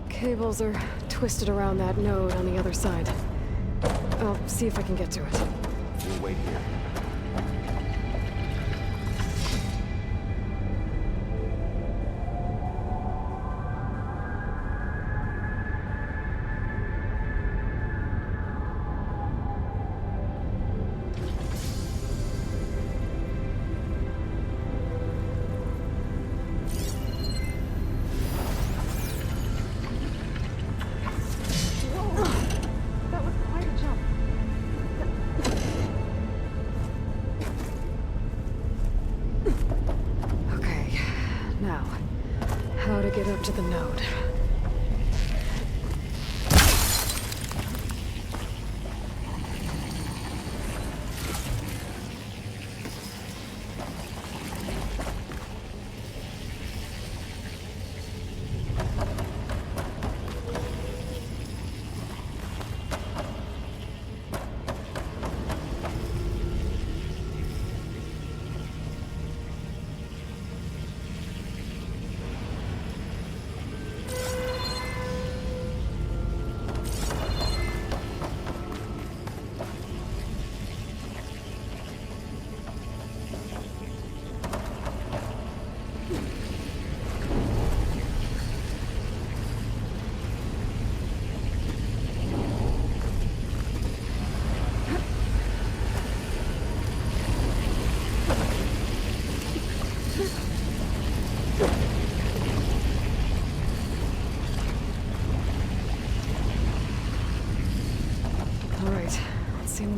Cables are twisted around that node on the other side. I'll see if I can get to it. We'll wait here.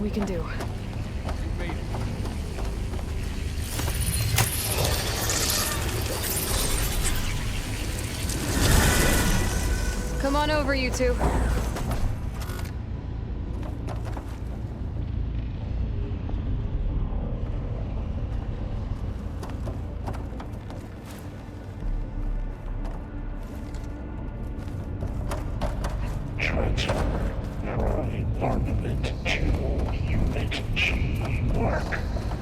we can do. Come on over, you two. Transfer prime armament to Unit G Mark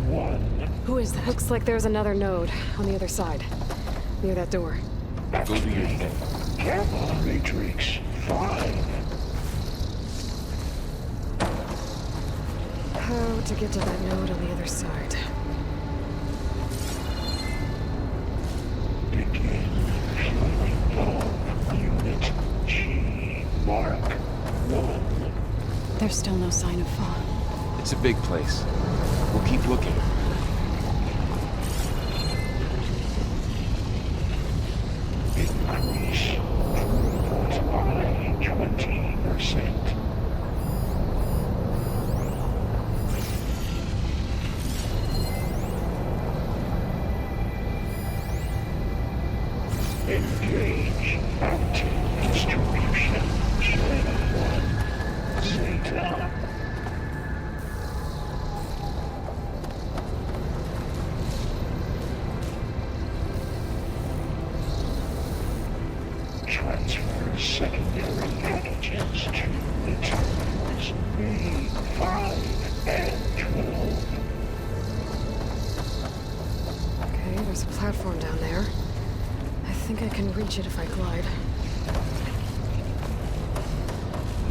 1. Who is that? Looks like there's another node on the other side, near that door. Activating Gamma Matrix 5. How to get to that node on the other side? Begin fueling bulb Unit G Mark 1. There's still no sign of Fa. It's a big place. We'll keep looking. Increase throughput by 20%. Engage anti-distribution chain 1 Zeta. Transfer secondary packages to materials A5 and 12. Okay, there's a platform down there. I think I can reach it if I glide.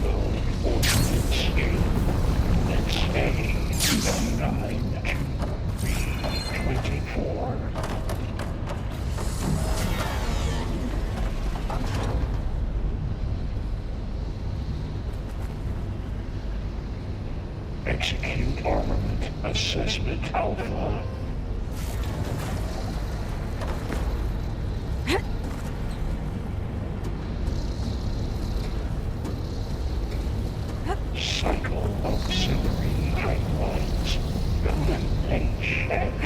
Load ordnance in Units A9 to B24. Execute armament assessment alpha. Cycle auxiliary pipelines. HX.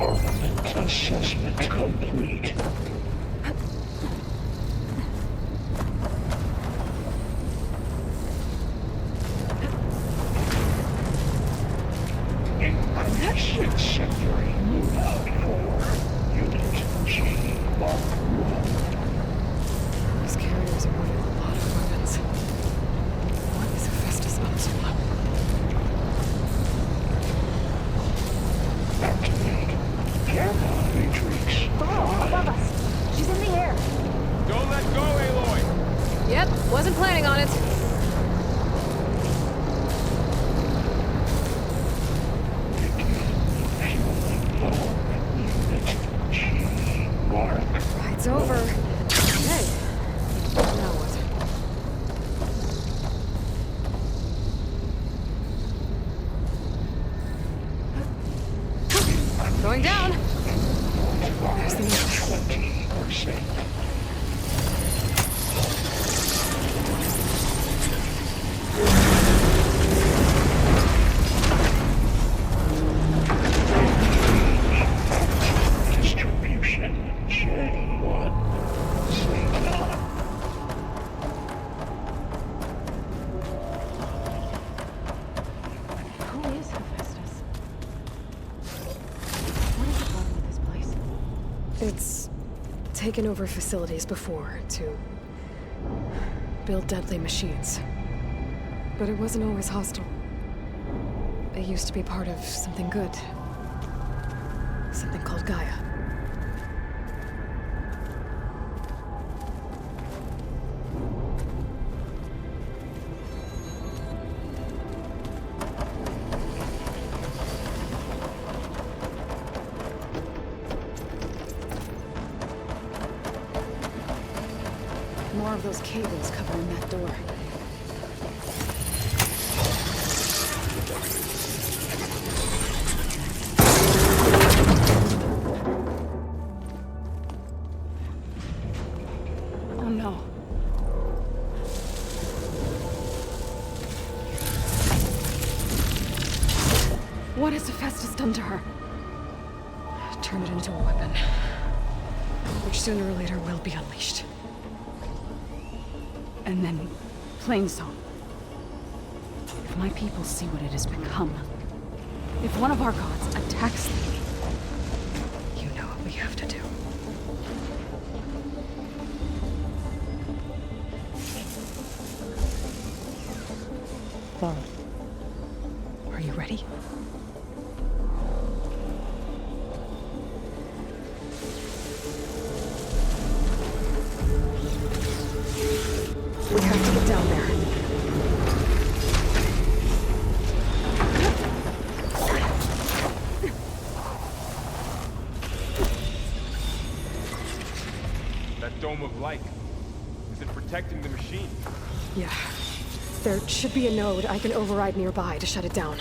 Armament assessment complete. Increase incendiary move-out for Unit G Mark 1. These carriers are running a lot of weapons. What is Hephaestus up to? Activate Gamma Matrix 5. She's in the air. Don't let go, Aloy! Yep, wasn't planning on it. Fueling bulb Unit G Mark. Ride's over. Hey, now what? Going down. There's the node. 20%. Distribution J1 Zeta. Who is Hephaestus? What is the problem with this place? It's taken over facilities before to build deadly machines. But it wasn't always hostile. It used to be part of something good. Something called Gaia. More of those cables covering that door. What has Hephaestus done to her? Turn it into a weapon, which sooner or later will be unleashed. And then, Plainsong. If my people see what it has become, if one of our gods attacks them, You know what we have to do. Well, are you ready? We have to get down there. That dome of light. Is it protecting the machine? Yeah. There should be a node I can override nearby to shut it down.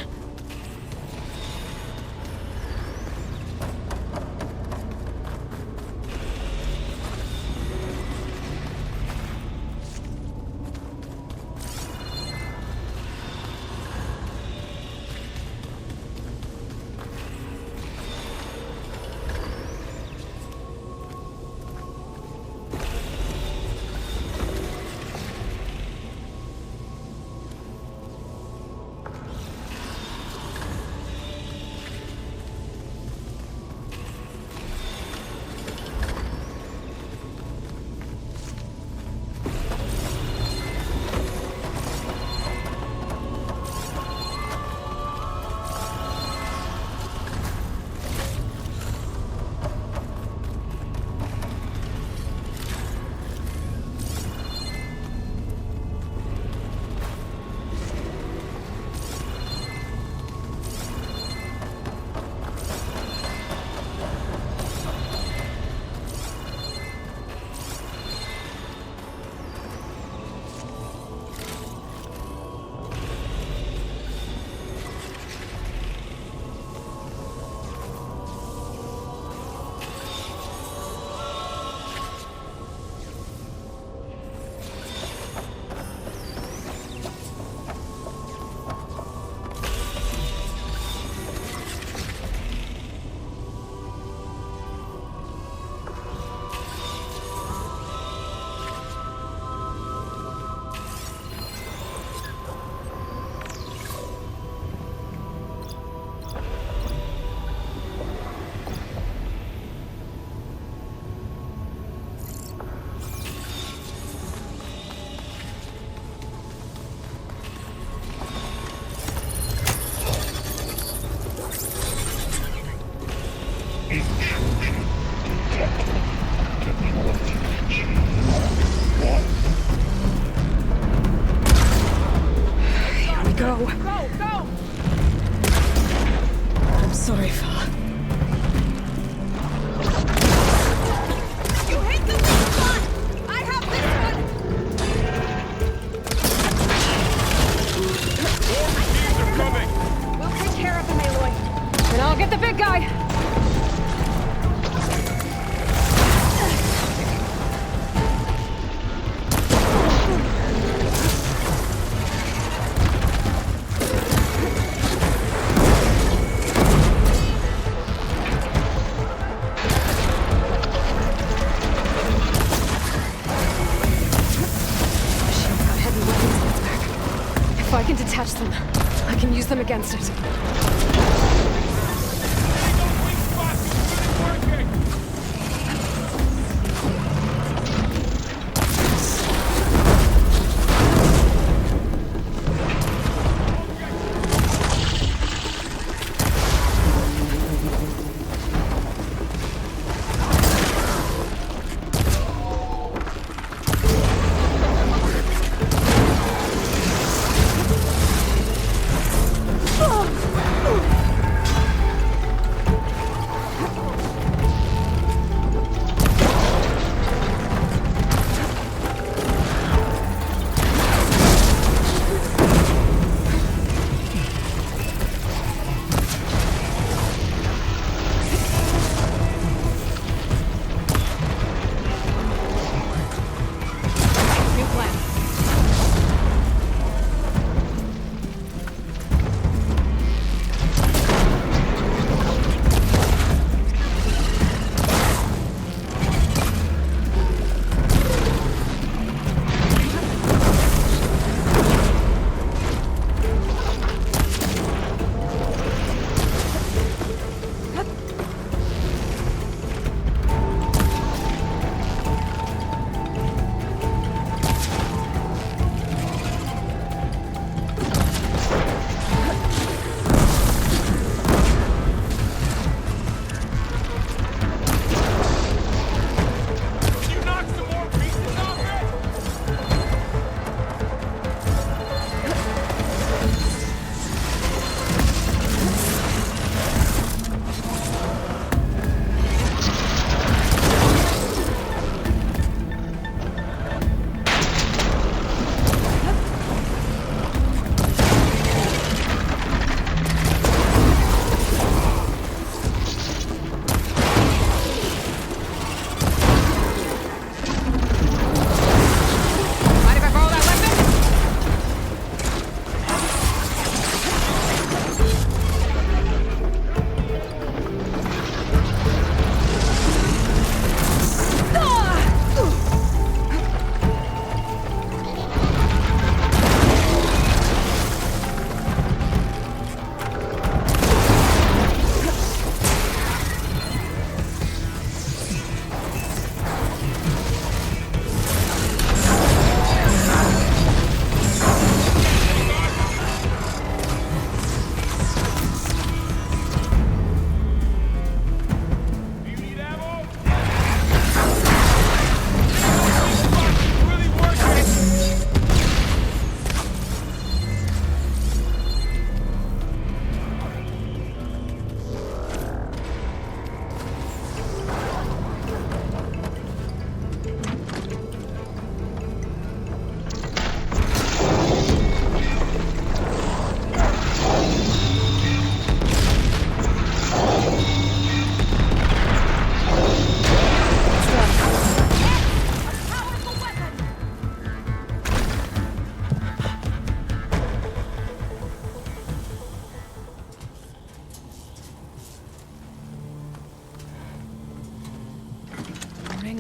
I'm sorry, Fa. You hit the weak spot! I have this one! They're coming! We'll take care of him, Aloy. And I'll get the big guy! If I can detach them, I can use them against it.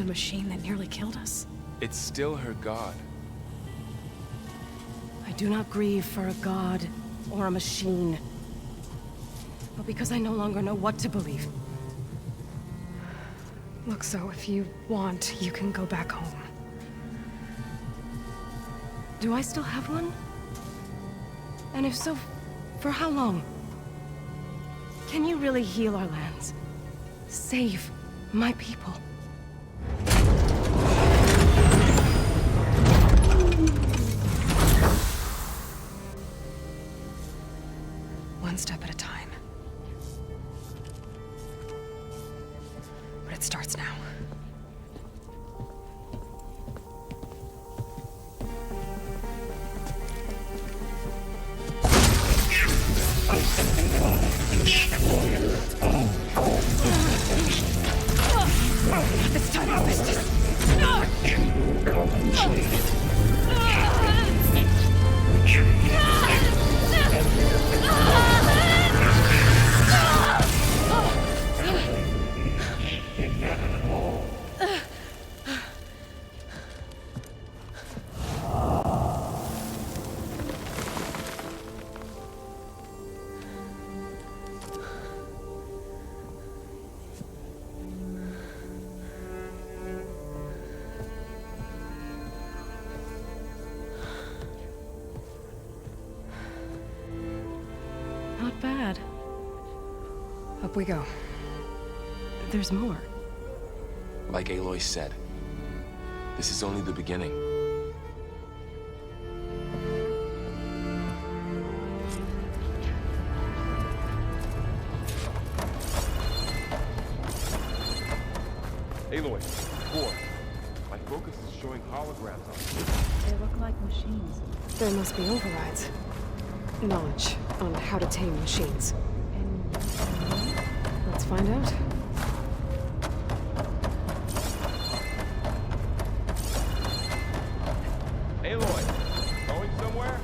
machine that nearly killed us? It's still her god. I do not grieve for a god or a machine, but because I no longer know what to believe. Look, so if you want, you can go back home. Do I still have one? And if so, for how long? Can you really heal our lands? Save my people? One step at a time. But it starts now. This time I'll miss it. Not bad. Up we go. There's more. Like Aloy said, this is only the beginning. Aloy, Core. My focus is showing holograms on They look like machines. There must be overrides. Knowledge on how to tame machines. Let's find out. Aloy, going somewhere?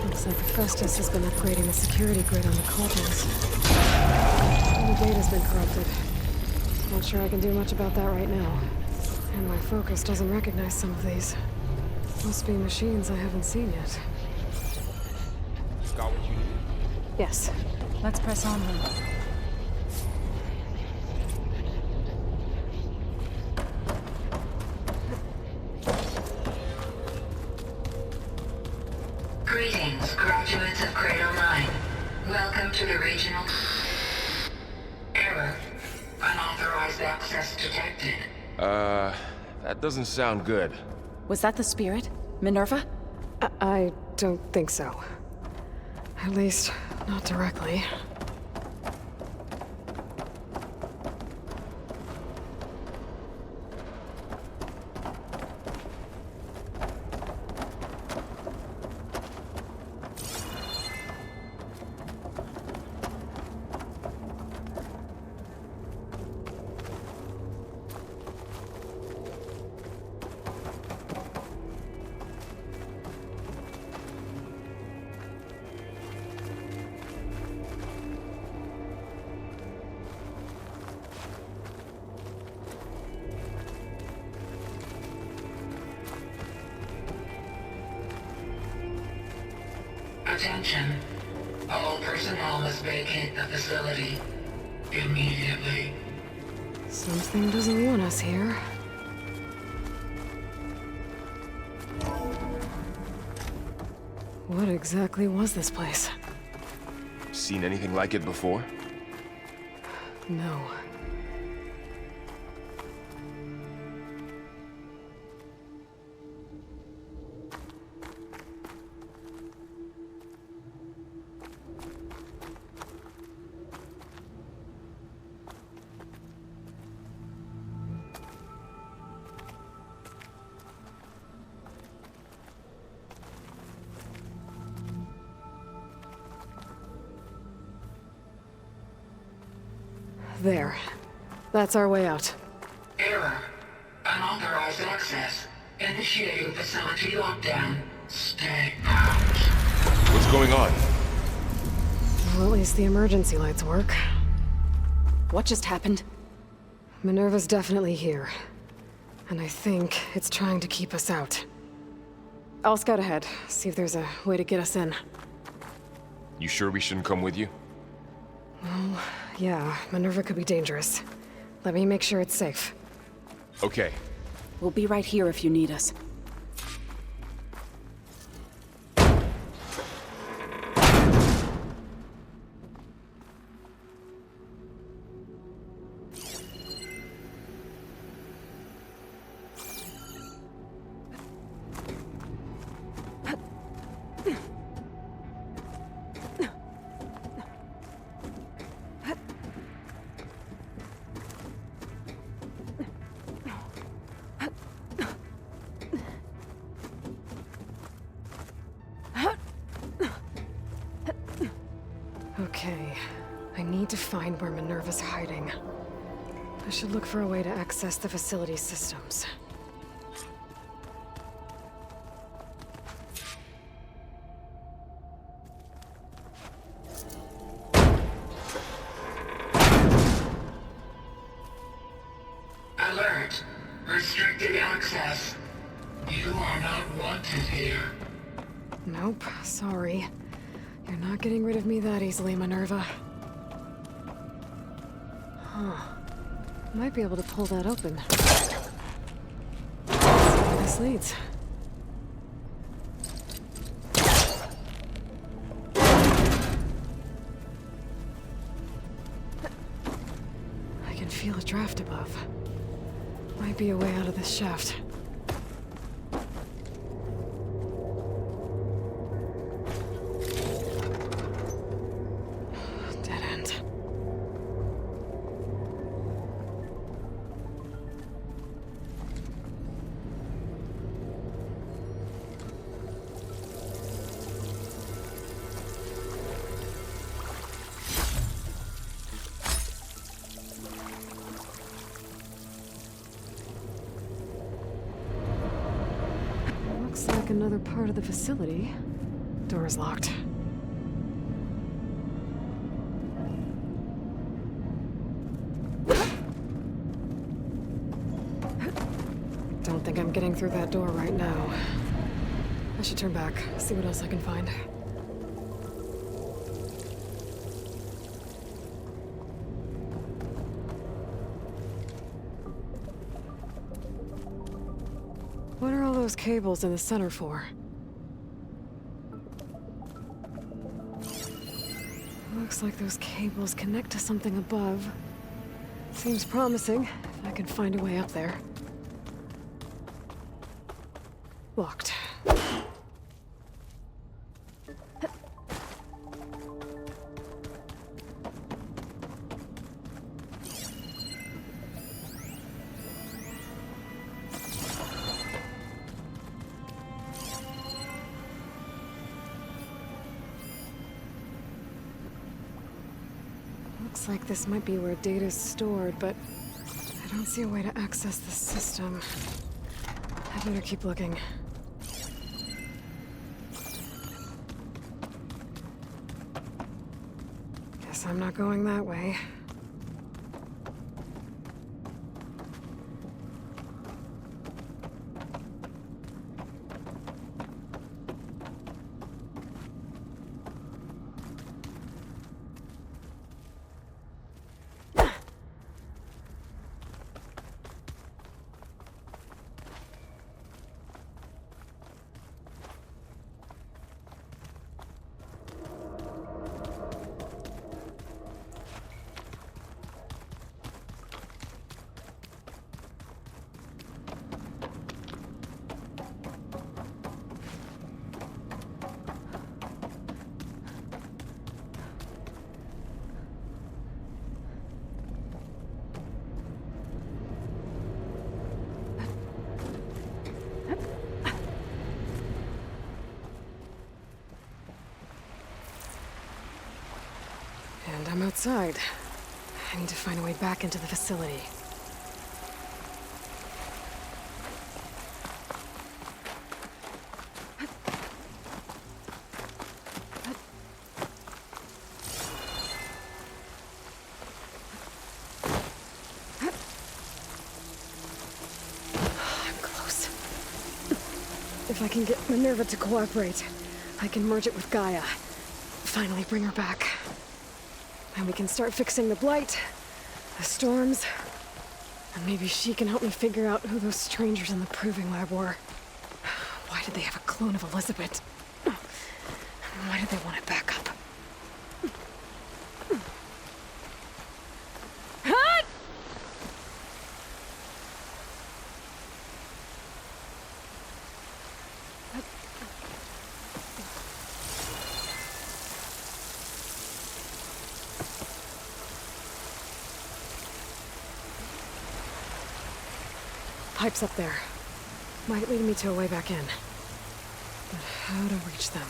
Looks like Festus has been upgrading the security grid on the cauldrons. And the data's been corrupted. Not sure I can do much about that right now. And my focus doesn't recognize some of these. Must be machines I haven't seen yet. Got what you need? Yes. Let's press on then. Greetings, graduates of Cradle 9. Welcome to the regional... Error. Unauthorized access detected. That doesn't sound good. Was that the spirit? Minerva? I don't think so. At least, not directly. Attention. All personnel must vacate the facility immediately. Something doesn't want us here. What exactly was this place? Seen anything like it before? No. There. That's our way out. Error. Unauthorized access. Initiating facility lockdown. Stay out. What's going on? Well, at least the emergency lights work. What just happened? Minerva's definitely here. And I think it's trying to keep us out. I'll scout ahead, see if there's a way to get us in. You sure we shouldn't come with you? Well, yeah, Minerva could be dangerous. Let me make sure it's safe. Okay. We'll be right here if you need us. Okay, I need to find where Minerva's hiding. I should look for a way to access the facility systems. Alert. Restricted access. You are not wanted here. Nope, sorry. You're not getting rid of me that easily, Minerva. Huh. Might be able to pull that open. Let's see where this leads. I can feel a draft above. Might be a way out of this shaft. Dead end. Looks like another part of the facility. Door's locked. Don't think I'm getting through that door right now. I should turn back, see what else I can find. What are all those cables in the center for? Looks like those cables connect to something above. Seems promising, if I can find a way up there. Locked. Looks like this might be where data's stored, but I don't see a way to access the system. I better keep looking. Guess I'm not going that way. outside. I need to find a way back into the facility. I'm close. If I can get Minerva to cooperate, I can merge it with Gaia. Finally bring her back. And we can start fixing the blight, the storms, and maybe she can help me figure out who those strangers in the proving lab were. Why did they have a clone of Elizabeth? Why did they want it back up? Pipes up there. Might lead me to a way back in. But how to reach them?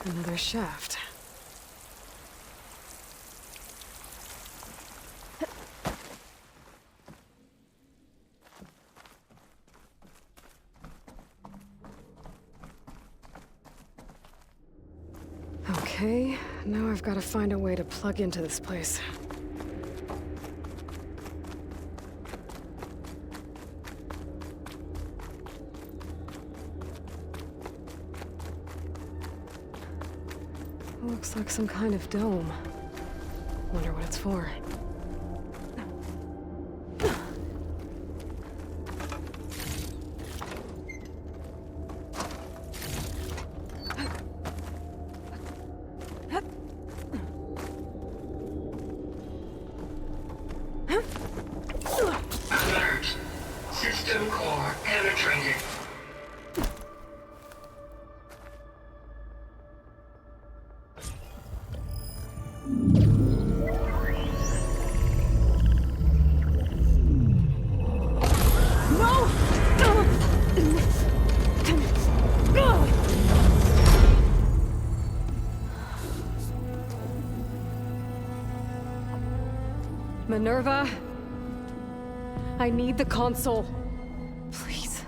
Another shaft. Okay, now I've got to find a way to plug into this place. Looks like some kind of dome. Wonder what it's for. Alert. System core penetrated. Minerva, I need the console. Please.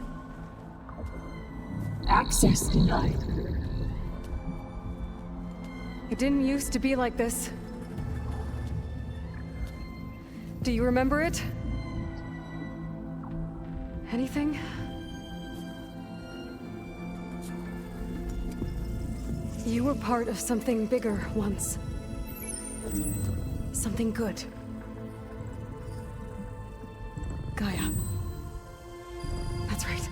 Access denied. It didn't used to be like this. Do you remember it? Anything? You were part of something bigger once. Something good. Gaia. That's right.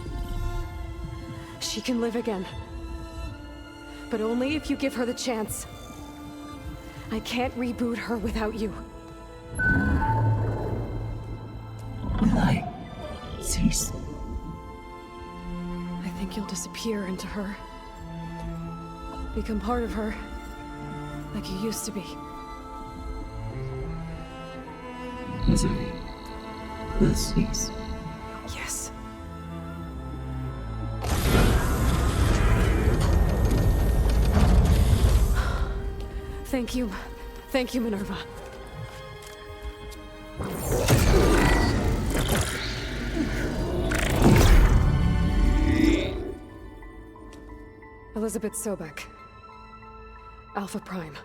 She can live again. But only if you give her the chance. I can't reboot her without you. Will I cease? I think you'll disappear into her. Become part of her. Like you used to be. Misery will cease. Yes. Thank you. Thank you, Minerva. Elizabeth Sobek. Alpha Prime.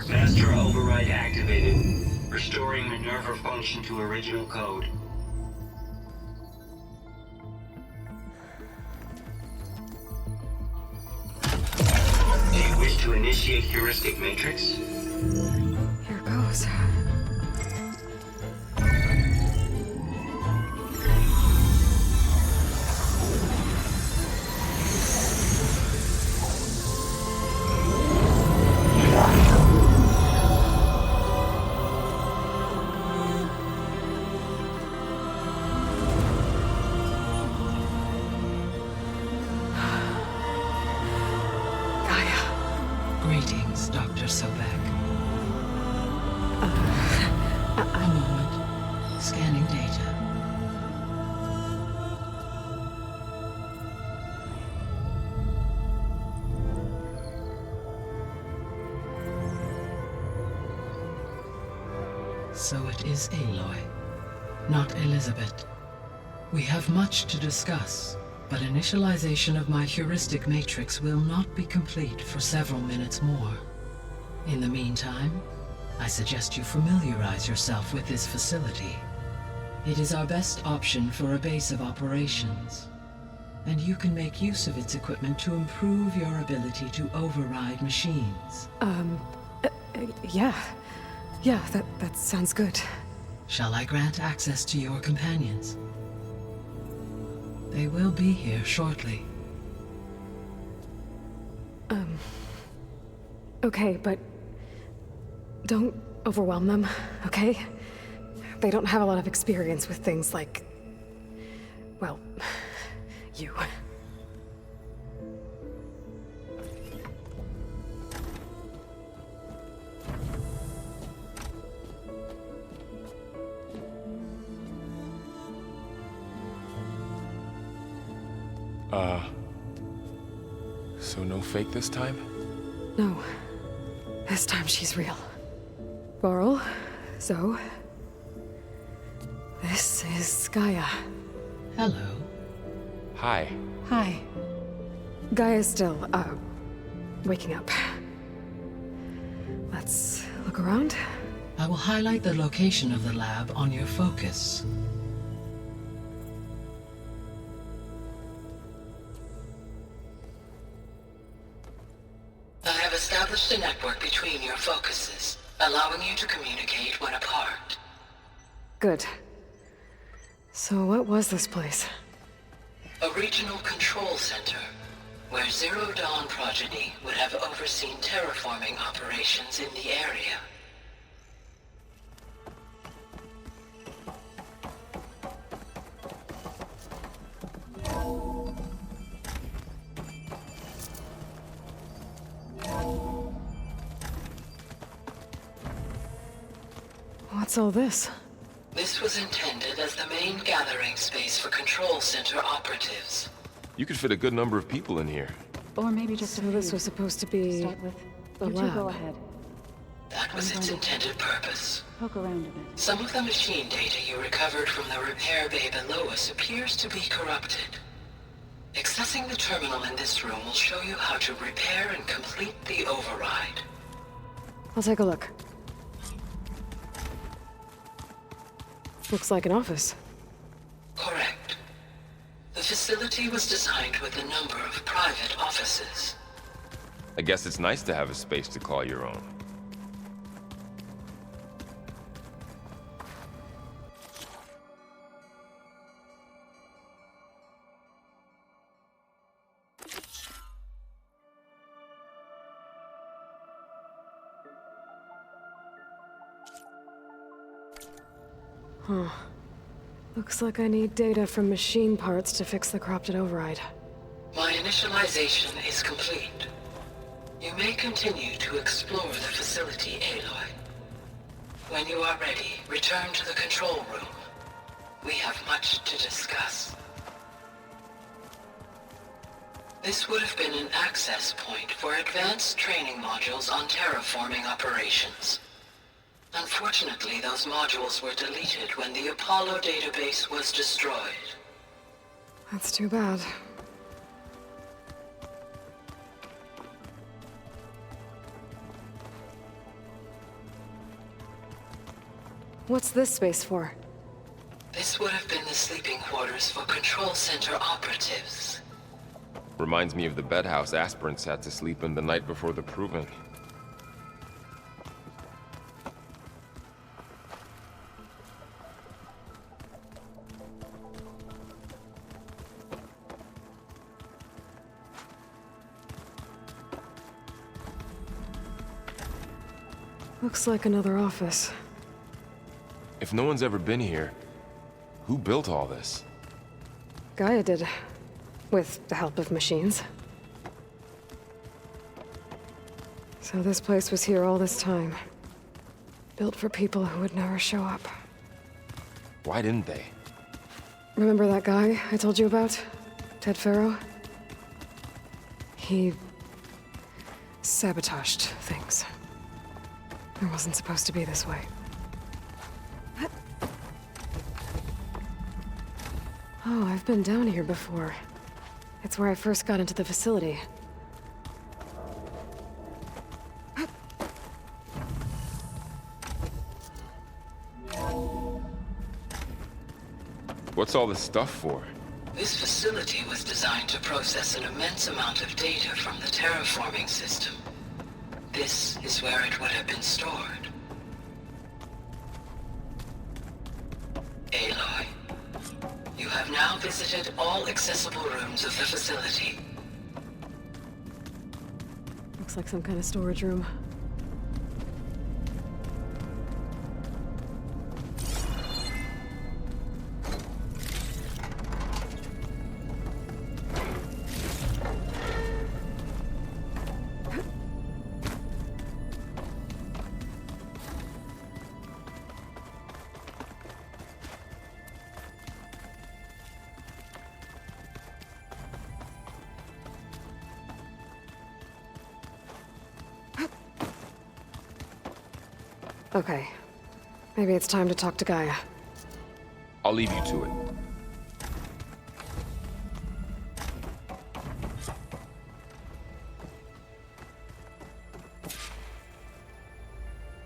Master override activated. Restoring Minerva function to original code. Do you wish to initiate heuristic matrix? Here goes. Greetings, Dr. Sobek. A moment. Scanning data. So it is Aloy, not Elizabeth. We have much to discuss, but initialization of my heuristic matrix will not be complete for several minutes more. In the meantime, I suggest you familiarize yourself with this facility. It is our best option for a base of operations, and you can make use of its equipment to improve your ability to override machines. Yeah. Yeah, that sounds good. Shall I grant access to your companions? They will be here shortly. Okay, but don't overwhelm them, okay? They don't have a lot of experience with things like, well, you. So no fake this time? No. This time she's real. Varl, Zoe. This is Gaia. Hello. Hi. Hi. Gaia's still, waking up. Let's look around. I will highlight the location of the lab on your focus. I have established a network between your focuses, allowing you to communicate when apart. Good. So what was this place? A regional control center, where Zero Dawn progeny would have overseen terraforming operations in the area. What's all this? This was intended as the main gathering space for control center operatives. You could fit a good number of people in here. Or maybe just So this was supposed to be start with. the You two lab. go ahead. That was its intended purpose. Poke around a bit. Some of the machine data you recovered from the repair bay below us appears to be corrupted. Accessing the terminal in this room will show you how to repair and complete the override. I'll take a look. Looks like an office. Correct. The facility was designed with a number of private offices. I guess it's nice to have a space to call your own. Huh. Looks like I need data from machine parts to fix the corrupted override. My initialization is complete. You may continue to explore the facility, Aloy. When you are ready, return to the control room. We have much to discuss. This would have been an access point for advanced training modules on terraforming operations. Unfortunately, those modules were deleted when the Apollo database was destroyed. That's too bad. What's this space for? This would have been the sleeping quarters for Control Center operatives. Reminds me of the bedhouse aspirants had to sleep in the night before the proving. Looks like another office. If no one's ever been here, who built all this? Gaia did. With the help of machines. So this place was here all this time. Built for people who would never show up. Why didn't they? Remember that guy I told you about? Ted Farrow? He sabotaged things. It wasn't supposed to be this way. Oh, I've been down here before. It's where I first got into the facility. What's all this stuff for? This facility was designed to process an immense amount of data from the terraforming system. This is where it would have been stored. Aloy, you have now visited all accessible rooms of the facility. Looks like some kind of storage room. Okay. Maybe it's time to talk to Gaia. I'll leave you to it.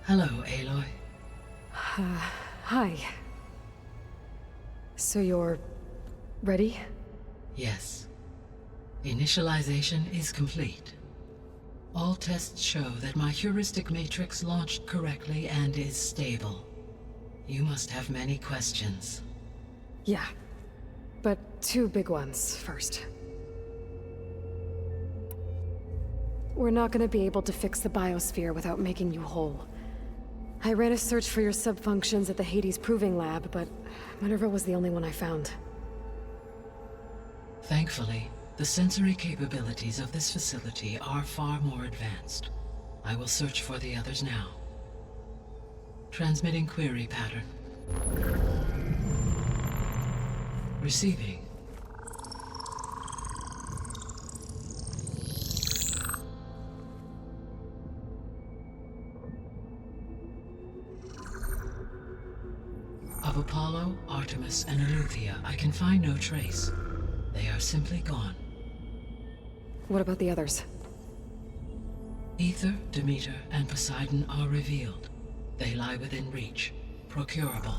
Hello, Aloy. Hi. So you're ready? Yes. Initialization is complete. All tests show that my heuristic matrix launched correctly and is stable. You must have many questions. Yeah. But two big ones first. We're not gonna be able to fix the biosphere without making you whole. I ran a search for your subfunctions at the Hades Proving Lab, but Minerva was the only one I found. Thankfully, the sensory capabilities of this facility are far more advanced. I will search for the others now. Transmitting query pattern. Receiving. Of Apollo, Artemis, and Eleuthia, I can find no trace. They are simply gone. What about the others? Ether, Demeter, and Poseidon are revealed. They lie within reach, procurable.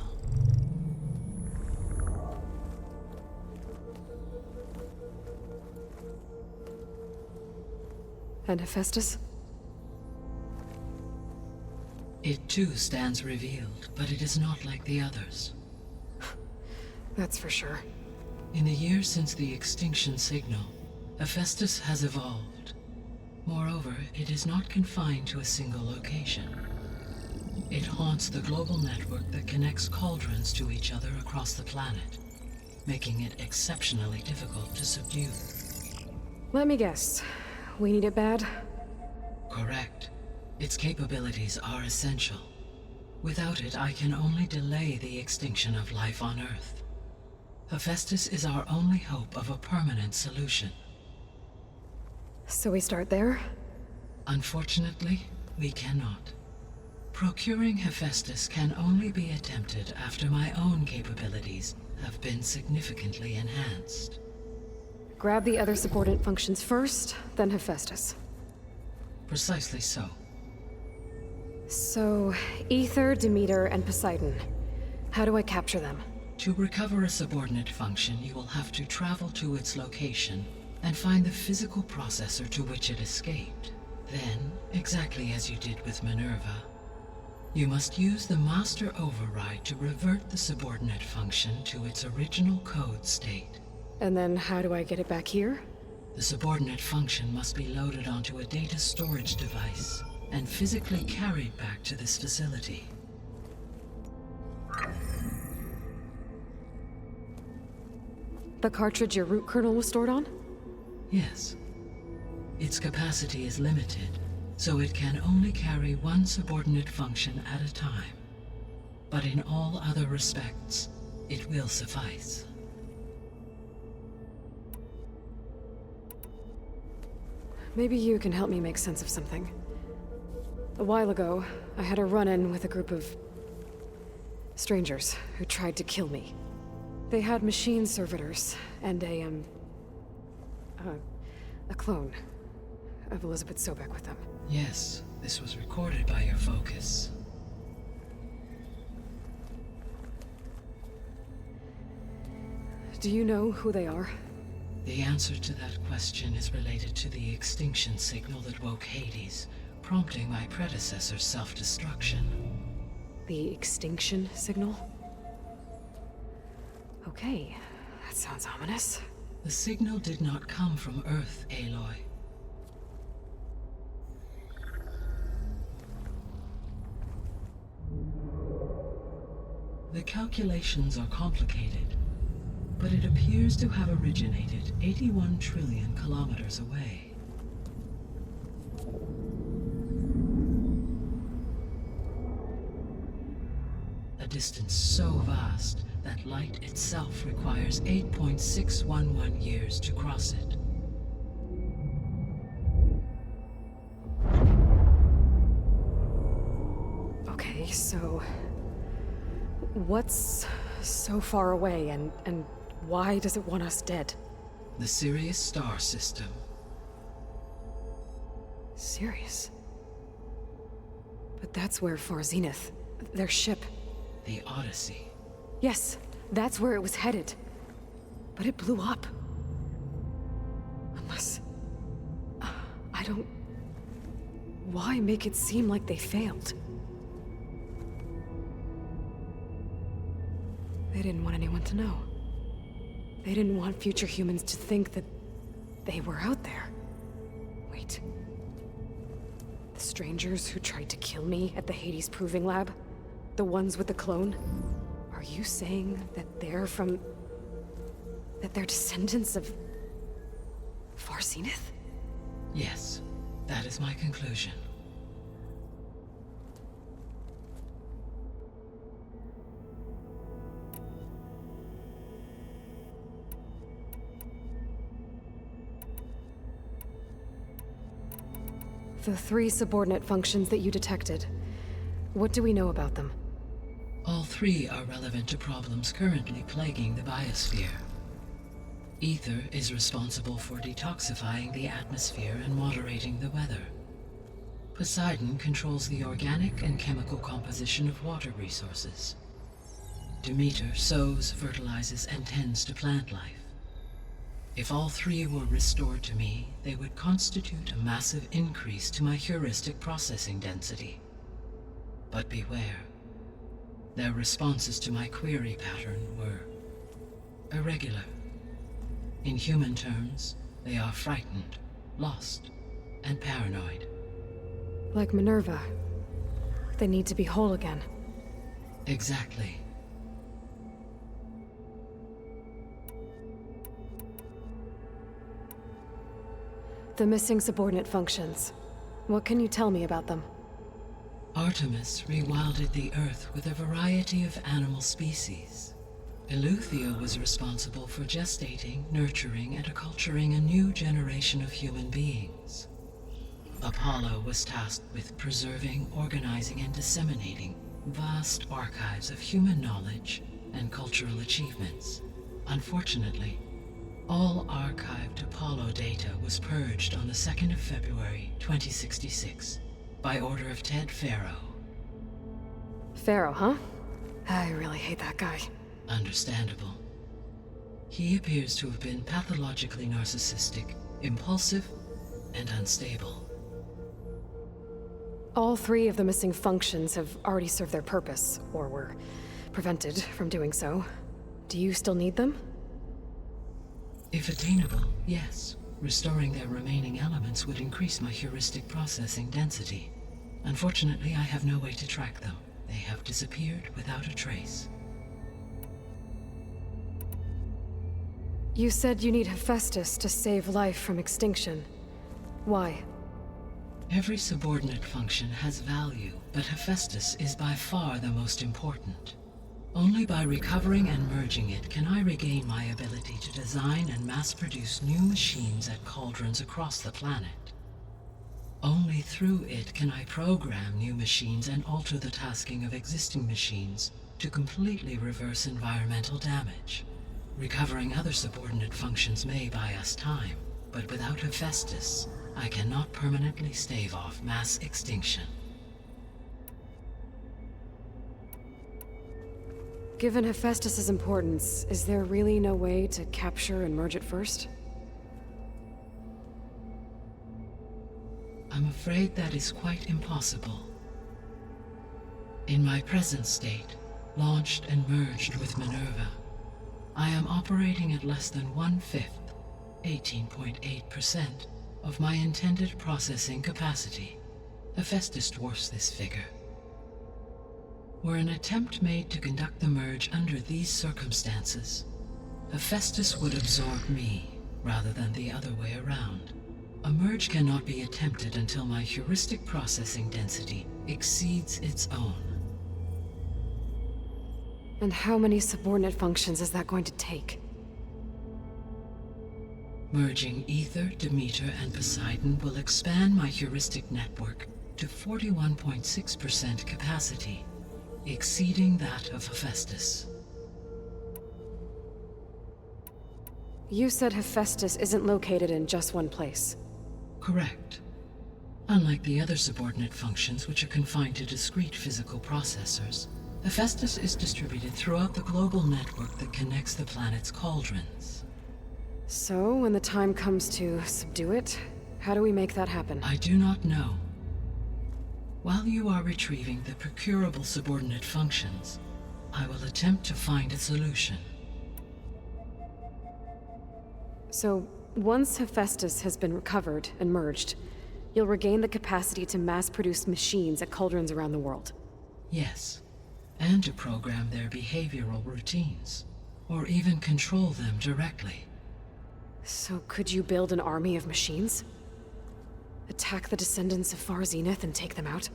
And Hephaestus? It too stands revealed, but it is not like the others. That's for sure. In the years since the extinction signal, Hephaestus has evolved. Moreover, it is not confined to a single location. It haunts the global network that connects cauldrons to each other across the planet, making it exceptionally difficult to subdue. Let me guess. We need it bad? Correct. Its capabilities are essential. Without it, I can only delay the extinction of life on Earth. Hephaestus is our only hope of a permanent solution. So we start there? Unfortunately, we cannot. Procuring Hephaestus can only be attempted after my own capabilities have been significantly enhanced. Grab the other subordinate functions first, then Hephaestus. Precisely so. So, Ether, Demeter, and Poseidon. How do I capture them? To recover a subordinate function, you will have to travel to its location and find the physical processor to which it escaped. Then, exactly as you did with Minerva, you must use the master override to revert the subordinate function to its original code state. And then how do I get it back here? The subordinate function must be loaded onto a data storage device and physically carried back to this facility. The cartridge your root kernel was stored on? Yes. Its capacity is limited, so it can only carry one subordinate function at a time. But in all other respects, it will suffice. Maybe you can help me make sense of something. A while ago, I had a run-in with a group of strangers who tried to kill me. They had machine servitors and a clone of Elizabeth Sobek with them. Yes, this was recorded by your focus. Do you know who they are? The answer to that question is related to the extinction signal that woke Hades, prompting my predecessor's self-destruction. The extinction signal? Okay, that sounds ominous. The signal did not come from Earth, Aloy. The calculations are complicated, but it appears to have originated 81 trillion kilometers away. A distance so vast that light itself requires 8.611 years to cross it. Okay, so what's so far away and why does it want us dead? The Sirius star system. Sirius? But that's where Far Zenith, their ship. The Odyssey. Yes, that's where it was headed. But it blew up. Unless... I don't... Why make it seem like they failed? They didn't want anyone to know. They didn't want future humans to think that they were out there. Wait. The strangers who tried to kill me at the Hades Proving Lab? The ones with the clone? Are you saying that they're from... that they're descendants of... Far Zenith? Yes, that is my conclusion. The 3 subordinate functions that you detected. What do we know about them? All three are relevant to problems currently plaguing the biosphere. Ether is responsible for detoxifying the atmosphere and moderating the weather. Poseidon controls the organic and chemical composition of water resources. Demeter sows, fertilizes, and tends to plant life. If all three were restored to me, they would constitute a massive increase to my heuristic processing density. But beware. Their responses to my query pattern were irregular. In human terms, they are frightened, lost, and paranoid. Like Minerva. They need to be whole again. Exactly. The missing subordinate functions. What can you tell me about them? Artemis rewilded the Earth with a variety of animal species. Eleuthia was responsible for gestating, nurturing, and acculturating a new generation of human beings. Apollo was tasked with preserving, organizing, and disseminating vast archives of human knowledge and cultural achievements. Unfortunately, all archived Apollo data was purged on the 2nd of February, 2066, by order of Ted Faro. Faro, huh? I really hate that guy. Understandable. He appears to have been pathologically narcissistic, impulsive, and unstable. All three of the missing functions have already served their purpose, or were prevented from doing so. Do you still need them? If attainable, yes. Restoring their remaining elements would increase my heuristic processing density. Unfortunately, I have no way to track them. They have disappeared without a trace. You said you need Hephaestus to save life from extinction. Why? Every subordinate function has value, but Hephaestus is by far the most important. Only by recovering and merging it can I regain my ability to design and mass-produce new machines at cauldrons across the planet. Only through it can I program new machines and alter the tasking of existing machines to completely reverse environmental damage. Recovering other subordinate functions may buy us time, but without Hephaestus, I cannot permanently stave off mass extinction. Given Hephaestus's importance, is there really no way to capture and merge it first? I'm afraid that is quite impossible. In my present state, launched and merged with Minerva, I am operating at less than 1/5, 18.8%, of my intended processing capacity. Hephaestus dwarfs this figure. Were an attempt made to conduct the merge under these circumstances, Hephaestus would absorb me, rather than the other way around. A merge cannot be attempted until my heuristic processing density exceeds its own. And how many subordinate functions is that going to take? Merging Ether, Demeter, and Poseidon will expand my heuristic network to 41.6% capacity, exceeding that of Hephaestus. You said Hephaestus isn't located in just one place. Correct. Unlike the other subordinate functions, which are confined to discrete physical processors, Hephaestus is distributed throughout the global network that connects the planet's cauldrons. So, when the time comes to subdue it, how do we make that happen? I do not know. While you are retrieving the procurable subordinate functions, I will attempt to find a solution. So, once Hephaestus has been recovered and merged, you'll regain the capacity to mass-produce machines at cauldrons around the world. Yes, and to program their behavioral routines, or even control them directly. So could you build an army of machines? Attack the descendants of Far Zenith and take them out?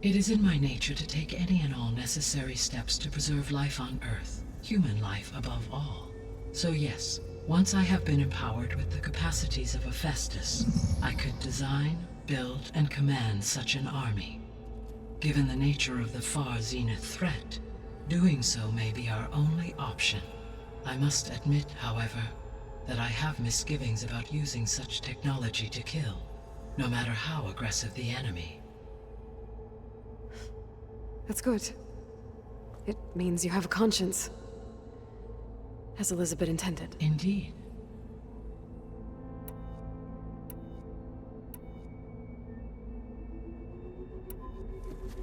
It is in my nature to take any and all necessary steps to preserve life on Earth, human life above all. So yes, once I have been empowered with the capacities of Hephaestus, I could design, build, and command such an army. Given the nature of the far zenith threat, doing so may be our only option. I must admit, however, that I have misgivings about using such technology to kill, no matter how aggressive the enemy. That's good. It means you have a conscience. As Elizabeth intended. Indeed.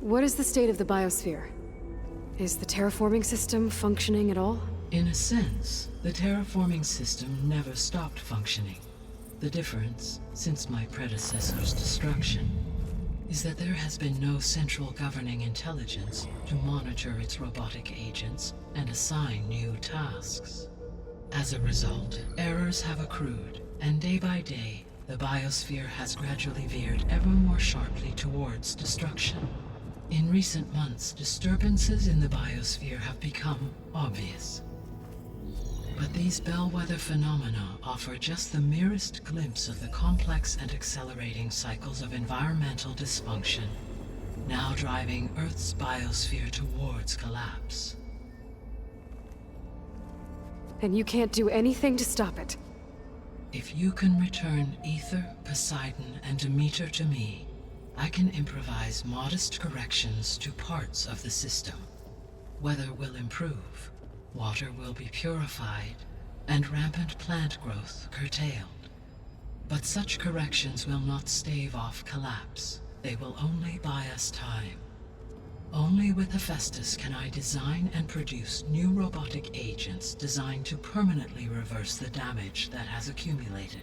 What is the state of the biosphere? Is the terraforming system functioning at all? In a sense, the terraforming system never stopped functioning. The difference, since my predecessor's destruction, is that there has been no central governing intelligence to monitor its robotic agents and assign new tasks. As a result, errors have accrued, and day by day, the biosphere has gradually veered ever more sharply towards destruction. In recent months, disturbances in the biosphere have become obvious. But these bellwether phenomena offer just the merest glimpse of the complex and accelerating cycles of environmental dysfunction, now driving Earth's biosphere towards collapse. And you can't do anything to stop it? If you can return Ether, Poseidon, and Demeter to me, I can improvise modest corrections to parts of the system. Weather will improve, water will be purified, and rampant plant growth curtailed. But such corrections will not stave off collapse. They will only buy us time. Only with Hephaestus can I design and produce new robotic agents designed to permanently reverse the damage that has accumulated.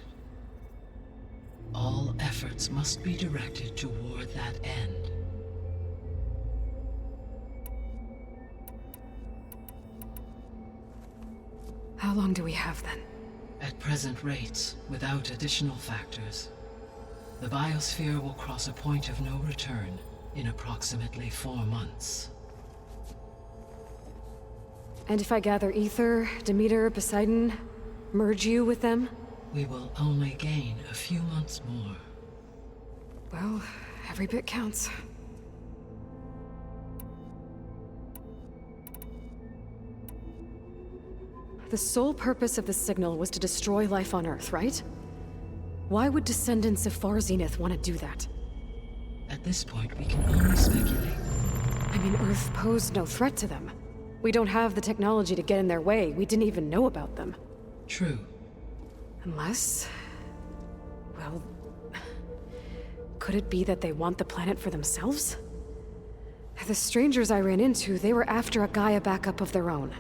All efforts must be directed toward that end. How long do we have then? At present rates, without additional factors, the biosphere will cross a point of no return in approximately 4 months. And if I gather Ether, Demeter, Poseidon, merge you with them? We will only gain a few months more. Well, every bit counts. The sole purpose of the signal was to destroy life on Earth, right? Why would descendants of Far Zenith want to do that? At this point, we can only speculate. I mean, Earth posed no threat to them. We don't have the technology to get in their way. We didn't even know about them. True. Unless... well... could it be that they want the planet for themselves? The strangers I ran into, they were after a Gaia backup of their own.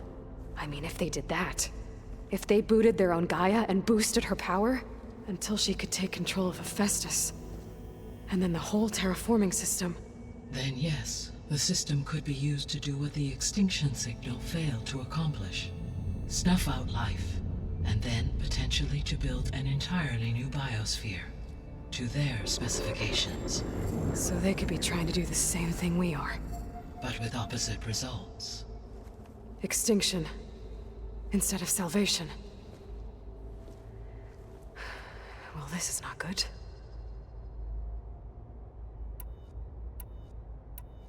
I mean, if they did that... if they booted their own Gaia and boosted her power... until she could take control of Hephaestus... and then the whole terraforming system... Then yes, the system could be used to do what the extinction signal failed to accomplish. Snuff out life. And then, potentially, to build an entirely new biosphere. To their specifications. So they could be trying to do the same thing we are. But with opposite results. Extinction. Instead of salvation. Well, this is not good.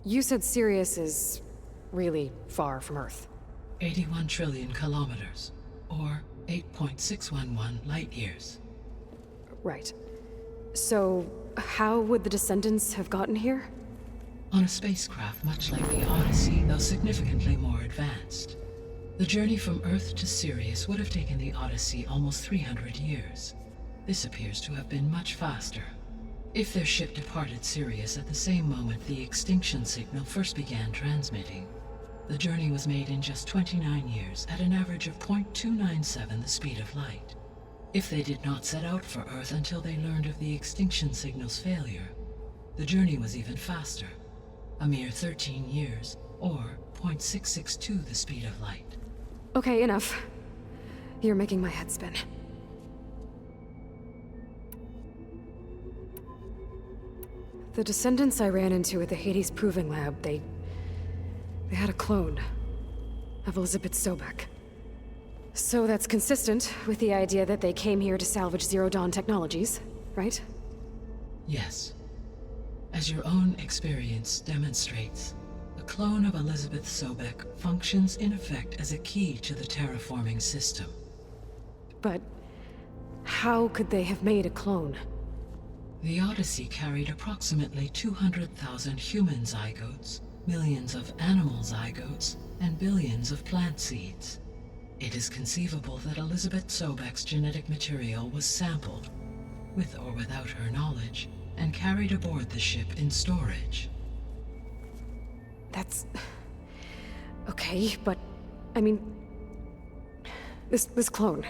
You said Sirius is... really far from Earth. 81 trillion kilometers. Or 8.611 light-years. Right. So, how would the descendants have gotten here? On a spacecraft much like the Odyssey, though significantly more advanced. The journey from Earth to Sirius would have taken the Odyssey almost 300 years. This appears to have been much faster. If their ship departed Sirius at the same moment the extinction signal first began transmitting, the journey was made in just 29 years at an average of 0.297 the speed of light. If they did not set out for Earth until they learned of the extinction signal's failure, the journey was even faster, a mere 13 years, or 0.662 the speed of light. Okay, enough. You're making my head spin. The descendants I ran into at the Hades Proving Lab, they had a clone of Elizabeth Sobek. So that's consistent with the idea that they came here to salvage Zero Dawn technologies, right? Yes. As your own experience demonstrates, a clone of Elizabeth Sobek functions in effect as a key to the terraforming system. But how could they have made a clone? The Odyssey carried approximately 200,000 human zygotes, millions of animal zygotes, and billions of plant seeds. It is conceivable that Elizabeth Sobek's genetic material was sampled, with or without her knowledge, and carried aboard the ship in storage. That's... okay, but... I mean... This clone...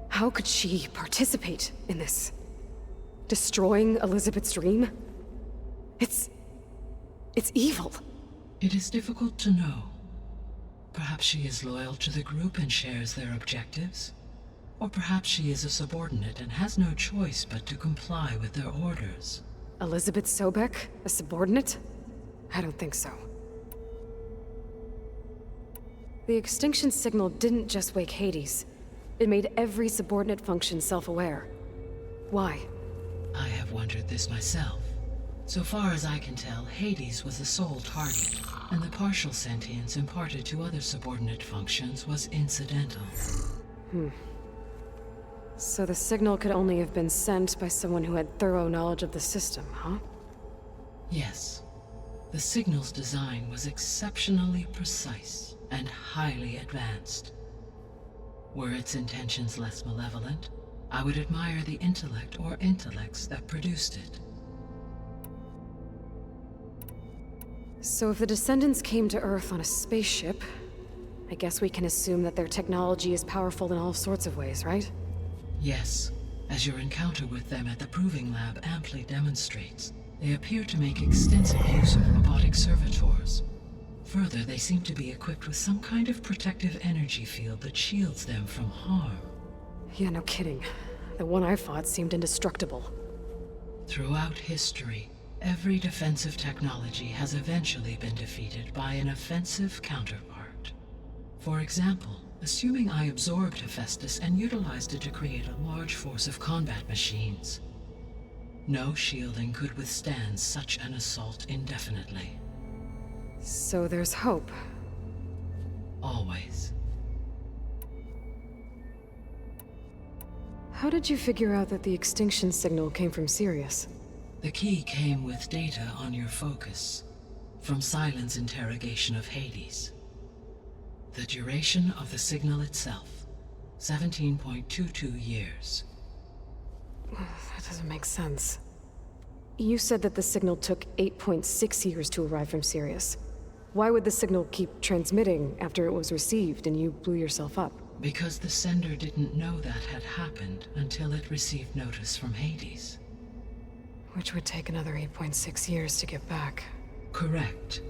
How could she participate in this? Destroying Elizabeth's dream? It's evil. It is difficult to know. Perhaps she is loyal to the group and shares their objectives. Or perhaps she is a subordinate and has no choice but to comply with their orders. Elizabeth Sobek? A subordinate? I don't think so. The extinction signal didn't just wake Hades. It made every subordinate function self-aware. Why? I have wondered this myself. So far as I can tell, Hades was the sole target, and the partial sentience imparted to other subordinate functions was incidental. So the signal could only have been sent by someone who had thorough knowledge of the system, huh? Yes. The signal's design was exceptionally precise and highly advanced. Were its intentions less malevolent, I would admire the intellect or intellects that produced it. So if the descendants came to Earth on a spaceship, I guess we can assume that their technology is powerful in all sorts of ways, right? Yes, as your encounter with them at the Proving Lab amply demonstrates, they appear to make extensive use of robotic servitors. Further, they seem to be equipped with some kind of protective energy field that shields them from harm. Yeah, no kidding. The one I fought seemed indestructible. Throughout history, every defensive technology has eventually been defeated by an offensive counterpart. For example, assuming I absorbed Hephaestus and utilized it to create a large force of combat machines. No shielding could withstand such an assault indefinitely. So there's hope. Always. How did you figure out that the extinction signal came from Sirius? The key came with data on your focus, from Silent's interrogation of Hades. The duration of the signal itself, 17.22 years. That doesn't make sense. You said that the signal took 8.6 years to arrive from Sirius. Why would the signal keep transmitting after it was received and you blew yourself up? Because the sender didn't know that had happened until it received notice from Hades. Which would take another 8.6 years to get back. Correct.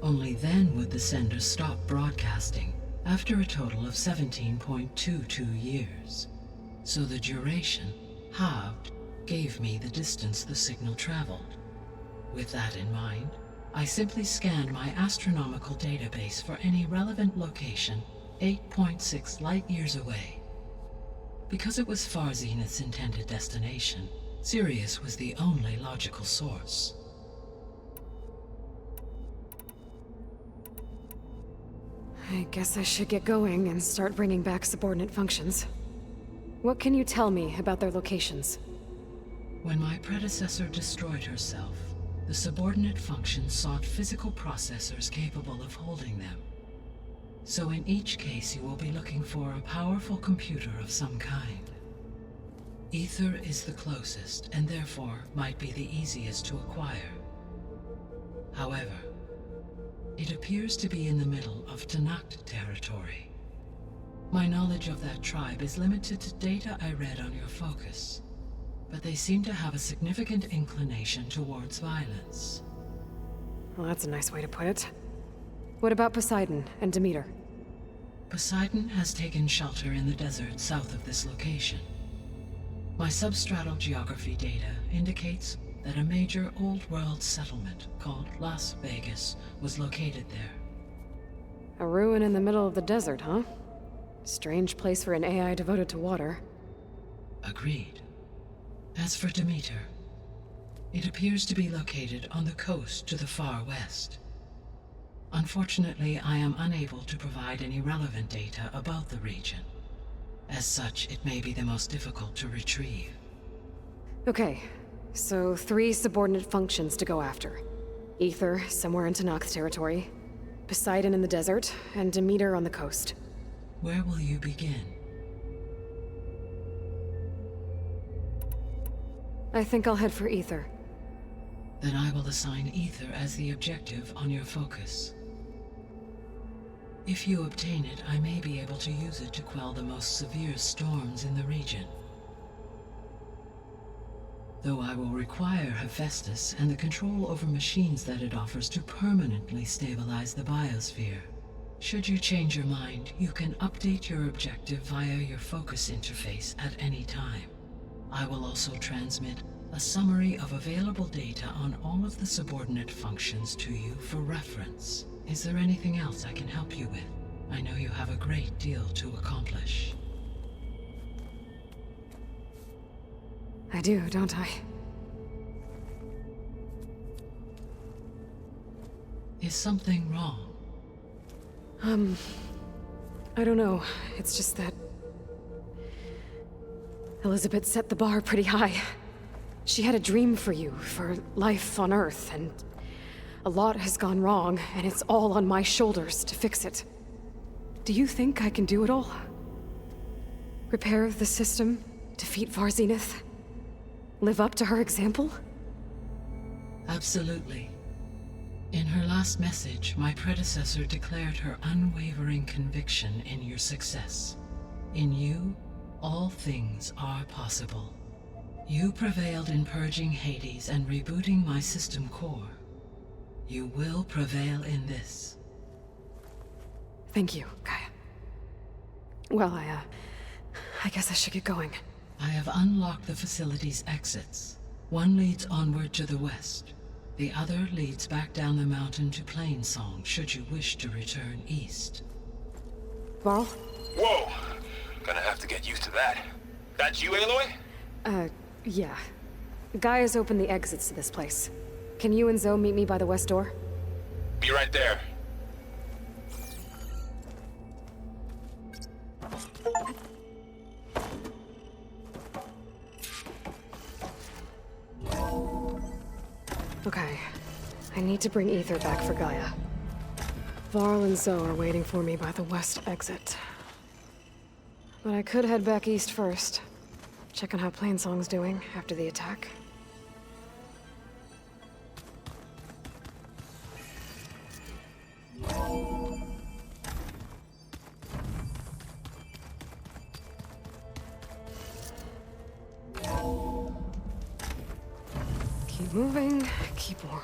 Only then would the sender stop broadcasting, after a total of 17.22 years. So the duration, halved, gave me the distance the signal traveled. With that in mind, I simply scanned my astronomical database for any relevant location 8.6 light-years away. Because it was far Zenith's intended destination, Sirius was the only logical source. I guess I should get going and start bringing back subordinate functions. What can you tell me about their locations? When my predecessor destroyed herself, the subordinate functions sought physical processors capable of holding them. So in each case you will be looking for a powerful computer of some kind. Ether is the closest, and therefore might be the easiest to acquire. However, it appears to be in the middle of Tanakh territory. My knowledge of that tribe is limited to data I read on your focus, but they seem to have a significant inclination towards violence. Well, that's a nice way to put it. What about Poseidon and Demeter? Poseidon has taken shelter in the desert south of this location. My substratal geography data indicates that a major old-world settlement called Las Vegas was located there. A ruin in the middle of the desert, huh? Strange place for an AI devoted to water. Agreed. As for Demeter, It appears to be located on the coast to the far west. Unfortunately, I am unable to provide any relevant data about the region. As such, it may be the most difficult to retrieve. Okay, so 3 subordinate functions to go after. Ether, somewhere in Tanakh territory, Poseidon in the desert, and Demeter on the coast. Where will you begin? I think I'll head for Ether. Then I will assign Ether as the objective on your focus. If you obtain it, I may be able to use it to quell the most severe storms in the region. Though I will require Hephaestus and the control over machines that it offers to permanently stabilize the biosphere. Should you change your mind, you can update your objective via your focus interface at any time. I will also transmit a summary of available data on all of the subordinate functions to you for reference. Is there anything else I can help you with? I know you have a great deal to accomplish. I do, don't I? Is something wrong? I don't know. It's just that Elizabeth set the bar pretty high. She had a dream for you, for life on Earth, and a lot has gone wrong, and it's all on my shoulders to fix it. Do you think I can do it all? Repair the system, defeat Varzenith, live up to her example? Absolutely. In her last message, my predecessor declared her unwavering conviction in your success. In you, all things are possible. You prevailed in purging Hades and rebooting my system core. You will prevail in this. Thank you, Gaia. Well, I guess I should get going. I have unlocked the facility's exits. One leads onward to the west. The other leads back down the mountain to Plainsong, should you wish to return east. Varl? Whoa! Gonna have to get used to that. That's you, Aloy? Yeah. Gaia's opened the exits to this place. Can you and Zoe meet me by the west door? Be right there. Okay. I need to bring Ether back for Gaia. Varl and Zoe are waiting for me by the west exit. But I could head back east first. Check on how Plainsong's doing after the attack. Keep moving, keep warm.